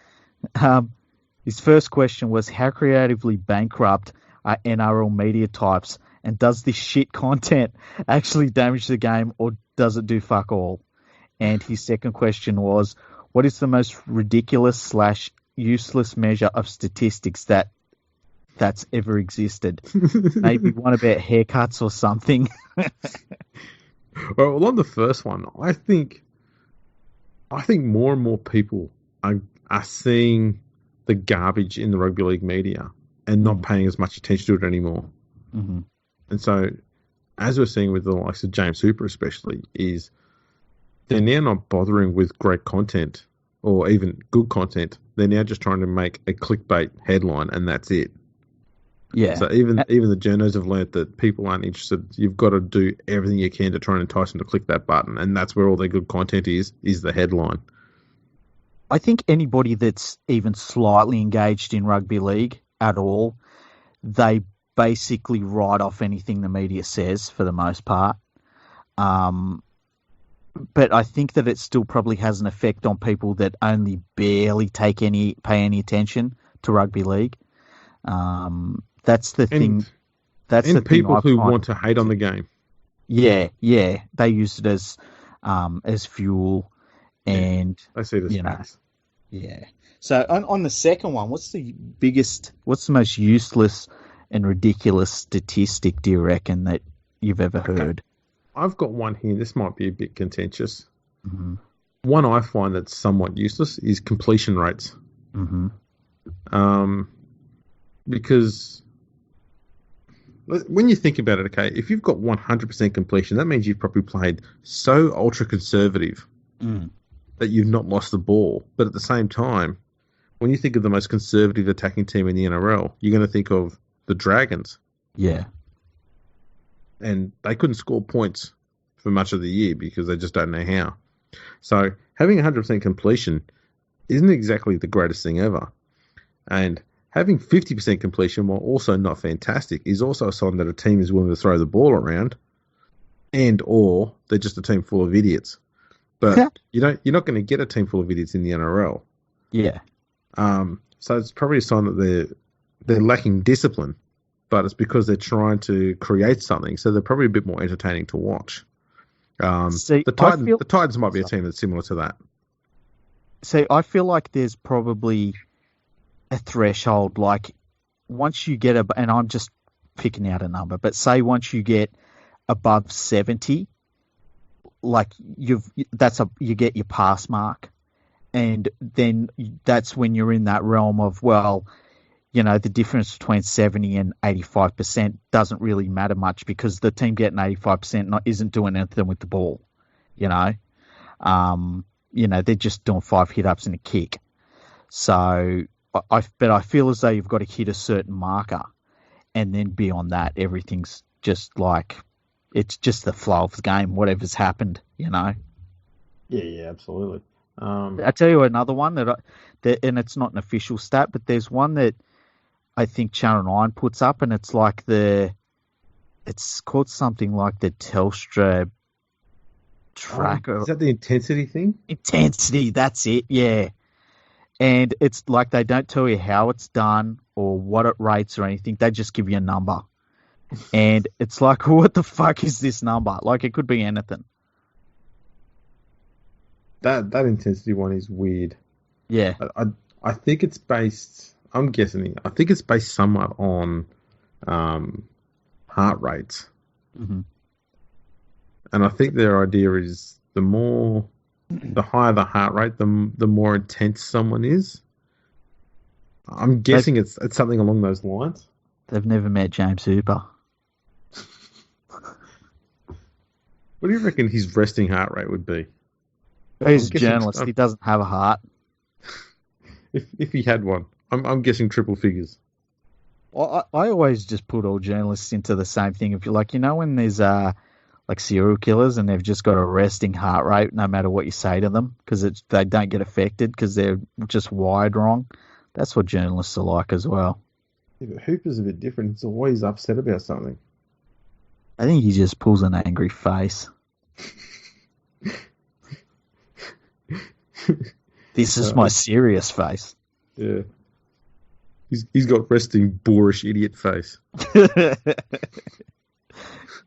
His first question was, how creatively bankrupt are NRL media types, and does this shit content actually damage the game, or does it do fuck all? And his second question was, what is the most ridiculous / useless measure of statistics that's ever existed? Maybe one about haircuts or something. Well, on the first one, I think more and more people are seeing the garbage in the rugby league media and not paying as much attention to it anymore. Mm-hmm. And so, as we're seeing with the likes of James Hooper especially, is they're now not bothering with great content or even good content. They're now just trying to make a clickbait headline, and that's it. Yeah. So even the journos have learnt that people aren't interested. You've got to do everything you can to try and entice them to click that button, and that's where all their good content is the headline. I think anybody that's even slightly engaged in rugby league at all, they basically write off anything the media says for the most part. But I think that it still probably has an effect on people that only barely pay any attention to rugby league. That's the thing. That's the people thing who want to hate on the game. Yeah, they use it as fuel, and I see this. Yeah. So on the second one, what's the most useless and ridiculous statistic do you reckon that you've ever heard? I've got one here. This might be a bit contentious. Mm-hmm. One I find that's somewhat useless is completion rates. Mm-hmm. Because when you think about it, okay, if you've got 100% completion, that means you've probably played so ultra conservative that you've not lost the ball. But at the same time, when you think of the most conservative attacking team in the NRL, you're going to think of the Dragons. Yeah. And they couldn't score points for much of the year because they just don't know how. So having 100% completion isn't exactly the greatest thing ever. And having 50% completion, while also not fantastic, is also a sign that a team is willing to throw the ball around, or they're just a team full of idiots. But you're not going to get a team full of idiots in the NRL. Yeah. So it's probably a sign that they're lacking discipline, but it's because they're trying to create something. So they're probably a bit more entertaining to watch. The Titans might be a team that's similar to that. See, I feel like there's probably a threshold, like once you get and I'm just picking out a number, but say once you get above 70, like you get your pass mark, and then that's when you're in that realm of, well, you know, the difference between 70 and 85% doesn't really matter much because the team getting 85% isn't doing anything with the ball, you know. They're just doing 5 hit-ups and a kick. So, but I feel as though you've got to hit a certain marker, and then beyond that, everything's just like, it's just the flow of the game, whatever's happened, you know. Yeah, absolutely. I tell you another one and it's not an official stat, but there's one that I think Channel 9 puts up, and it's like it's called something like the Telstra tracker. Is that the intensity thing? Intensity, that's it, yeah. And it's like they don't tell you how it's done or what it rates or anything. They just give you a number. And it's like, what the fuck is this number? Like, it could be anything. That intensity one is weird. Yeah. I think it's based. I'm guessing. I think it's based somewhat on heart rates, Mm-hmm. and I think their idea is the higher the heart rate, the more intense someone is. I'm guessing it's something along those lines. They've never met James Hooper. What do you reckon his resting heart rate would be? He's a journalist. He doesn't have a heart. If he had one, I'm guessing triple figures. Well, I always just put all journalists into the same thing. If you like, when there's like serial killers and they've just got a resting heart rate no matter what you say to them because they don't get affected because they're just wired wrong. That's what journalists are like as well. Yeah, but Hooper's a bit different. He's always upset about something. I think he just pulls an angry face. This is my serious face. Yeah. He's got resting boorish idiot face.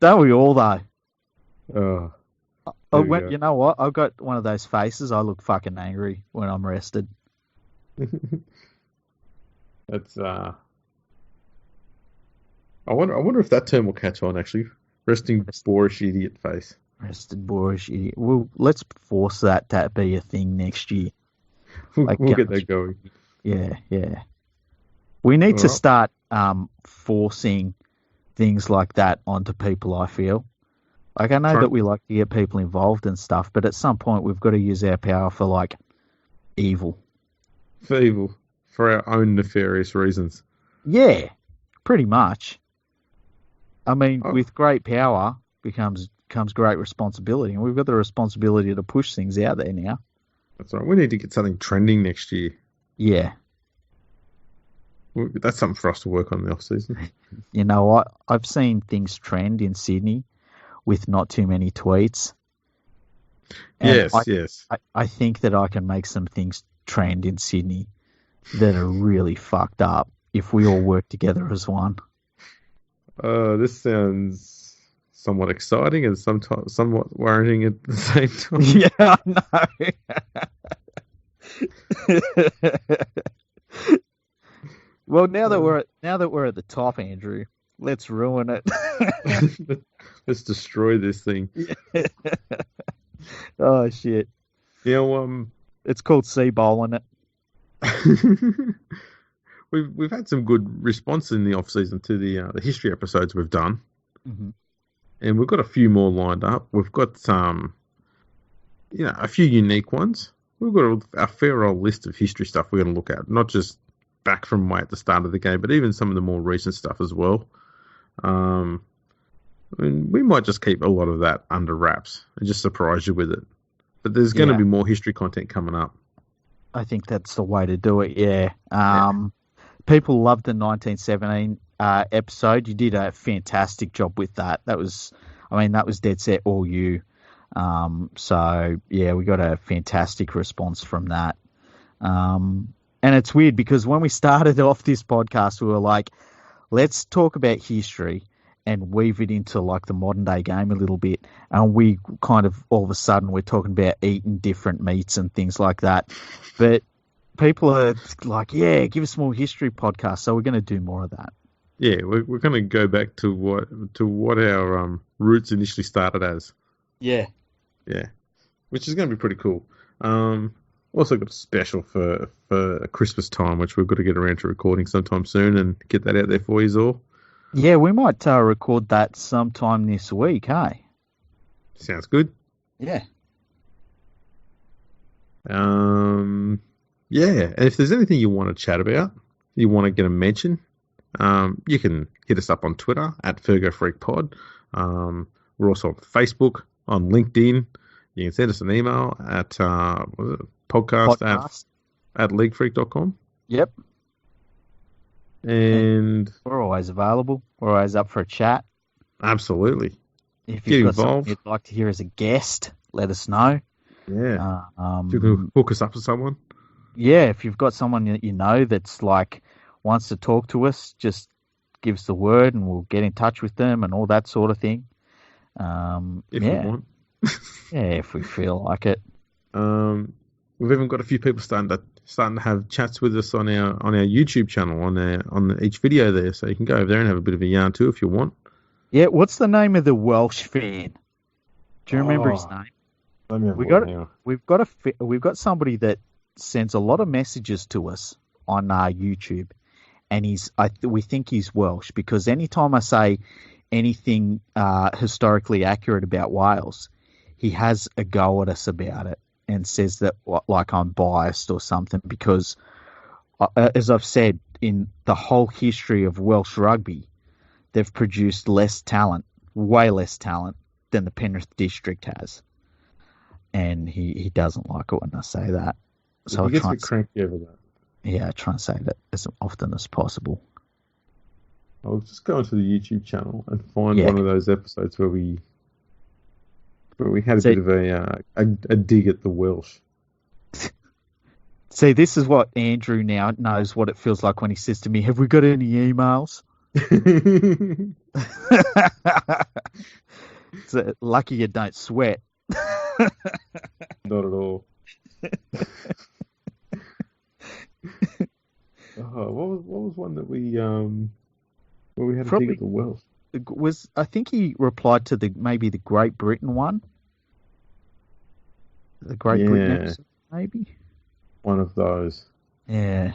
Don't we all though? You know what? I've got one of those faces. I look fucking angry when I'm rested. That's I wonder if that term will catch on actually. Resting boorish idiot face. Rested boorish idiot. Well, let's force that to be a thing next year. We'll get that going. Yeah. We need to start forcing things like that onto people, I feel. Like, I know that we like to get people involved and stuff, but at some point we've got to use our power for, like, evil. For evil. For our own nefarious reasons. Yeah, pretty much. I mean, with great power comes great responsibility, and we've got the responsibility to push things out there now. That's right. We need to get something trending next year. Yeah. That's something for us to work on in the off-season. You know what? I've seen things trend in Sydney with not too many tweets. And yes. I think that I can make some things trend in Sydney that are really fucked up if we all work together as one. This sounds somewhat exciting and somewhat worrying at the same time. Yeah, I know. Well, now that we're at the top, Andrew, let's ruin it. Let's destroy this thing. Oh shit! It's called sea bowling it. We've had some good response in the off season to the history episodes we've done, and we've got a few more lined up. We've got some, a few unique ones. We've got a fair old list of history stuff we're going to look at, not just back from way at the start of the game, but even some of the more recent stuff as well. I mean, we might just keep a lot of that under wraps and just surprise you with it. But there's going to be more history content coming up. I think that's the way to do it, yeah. People loved the 1917 episode. You did a fantastic job with that. That was dead set all you. So, yeah, we got a fantastic response from that. And it's weird because when we started off this podcast, we were like, let's talk about history and weave it into like the modern day game a little bit. And we kind of, all of a sudden, we're talking about eating different meats and things like that. But people are like, yeah, give us more history podcasts. So we're going to do more of that. Yeah, we're going to go back to what our roots initially started as. Yeah. Yeah, which is going to be pretty cool. Also got a special for Christmas time, which we've got to get around to recording sometime soon and get that out there for you all. Yeah, we might record that sometime this week, hey? Sounds good. Yeah. Yeah, and if there's anything you want to chat about, you want to get a mention, you can hit us up on Twitter at FergoFreakPod. We're also on Facebook, on LinkedIn. You can send us an email at podcast at leaguefreak.com. Yep. And we're always available. We're always up for a chat. Absolutely. If you've got something you'd like to hear as a guest, let us know. Yeah. If you can hook us up with someone. Yeah, if you've got someone that you know that's like wants to talk to us, just gives the word, and we'll get in touch with them and all that sort of thing. If we want. If we feel like it. We've even got a few people starting to have chats with us on our YouTube channel on each video there, so you can go over there and have a bit of a yarn too if you want. Yeah, what's the name of the Welsh fan? Do you remember his name? Let me have We've got somebody that sends a lot of messages to us on YouTube, and we think he's Welsh, because anytime I say anything historically accurate about Wales, he has a go at us about it and says that like I'm biased or something, because as I've said, in the whole history of Welsh rugby, they've produced less talent, way less talent than the Penrith district has. And he doesn't like it when I say that. So he gets a bit cranky over that. Yeah, I try and say that as often as possible. I'll just go into the YouTube channel and find one of those episodes where we had a bit of a dig at the Welsh. See, this is what Andrew now knows what it feels like when he says to me, "Have we got any emails?" So, lucky you don't sweat. Not at all. What was one that we where we had a dig at the Welsh? I think he replied to maybe the Great Britain one. The Great Britain episode, maybe. One of those. Yeah.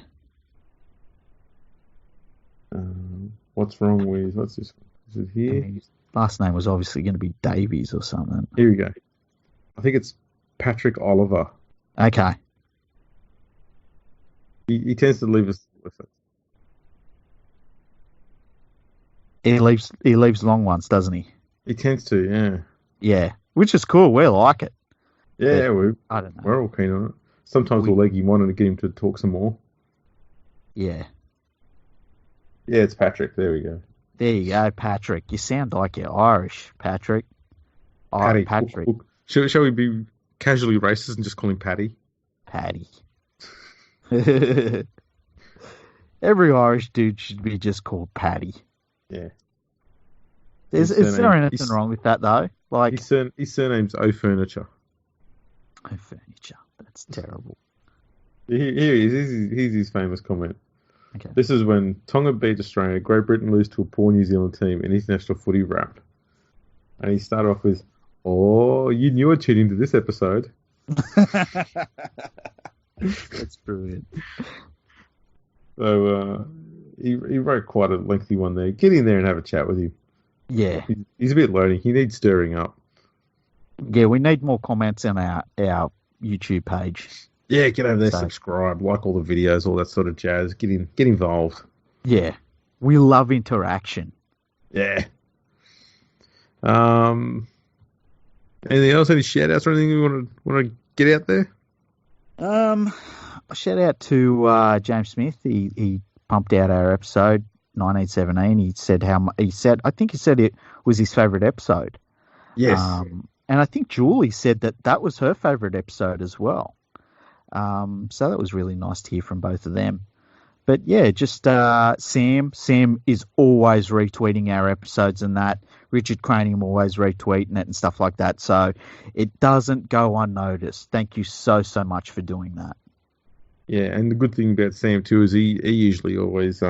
What's wrong with what's this? Is it here? His last name was obviously going to be Davies or something. Here we go. I think it's Patrick Oliver. Okay. He tends to leave us with it. He leaves long ones, doesn't he? He tends to, yeah. Yeah, which is cool. We like it. Yeah, I don't know. We're all keen on it. Sometimes we'll leg him on and get him to talk some more. Yeah. Yeah, it's Patrick. There we go. There you go, Patrick. You sound like you're Irish, Patrick. Paddy. Patrick. Shall we be casually racist and just call him Paddy? Paddy. Every Irish dude should be just called Paddy. Yeah. Is there anything wrong with that, though? Like his surname's O'Furniture. O'Furniture. That's terrible. Here he is. Here's his famous comment. Okay. This is when Tonga beat Australia, Great Britain lose to a poor New Zealand team in international footy wrap. And he started off with, "Oh, you knew I'd tune into this episode." That's brilliant. So he wrote quite a lengthy one there. Get in there and have a chat with him. Yeah. He's a bit lonely. He needs stirring up. Yeah, we need more comments on our YouTube page. Yeah, get over there, subscribe, like all the videos, all that sort of jazz. Get involved. Yeah. We love interaction. Yeah. Anything else? Any shout outs or anything you want to get out there? Shout out to James Smith. He pumped out our episode 1917. I think he said it was his favourite episode. Yes. And I think Julie said that was her favourite episode as well. So that was really nice to hear from both of them. But yeah, just Sam. Sam is always retweeting our episodes and that. Richard Cranium always retweeting it and stuff like that. So it doesn't go unnoticed. Thank you so much for doing that. Yeah, and the good thing about Sam too is he usually always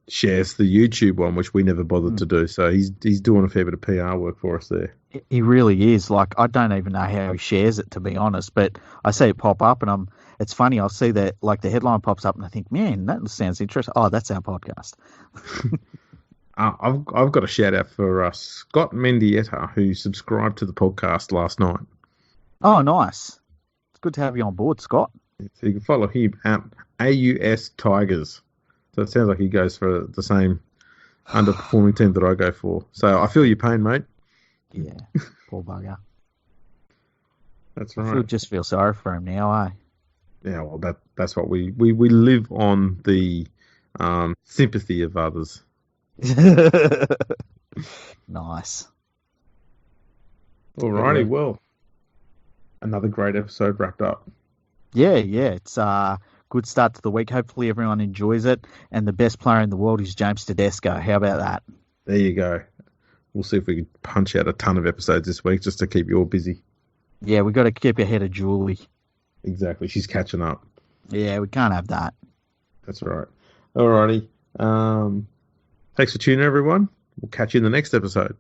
shares the YouTube one, which we never bothered to do. So he's doing a fair bit of PR work for us there. He really is. Like, I don't even know how he shares it, to be honest. But I see it pop up, and it's funny. I'll see that, like, the headline pops up, and I think, man, that sounds interesting. Oh, that's our podcast. I've got a shout out for Scott Mendieta, who subscribed to the podcast last night. Oh, nice. It's good to have you on board, Scott. So you can follow him at AUS Tigers. So it sounds like he goes for the same underperforming team that I go for. So I feel your pain, mate. Yeah, poor bugger. That's right. I just feel sorry for him now, eh? Yeah, well, that's what we live on, the sympathy of others. Nice. Alrighty, well, another great episode wrapped up. Yeah, it's good start to the week. Hopefully everyone enjoys it. And the best player in the world is James Tedesco. How about that? There you go. We'll see if we can punch out a ton of episodes this week just to keep you all busy. Yeah, we got to keep ahead of Julie. Exactly. She's catching up. Yeah, we can't have that. That's right. Alrighty. Thanks for tuning in, everyone. We'll catch you in the next episode.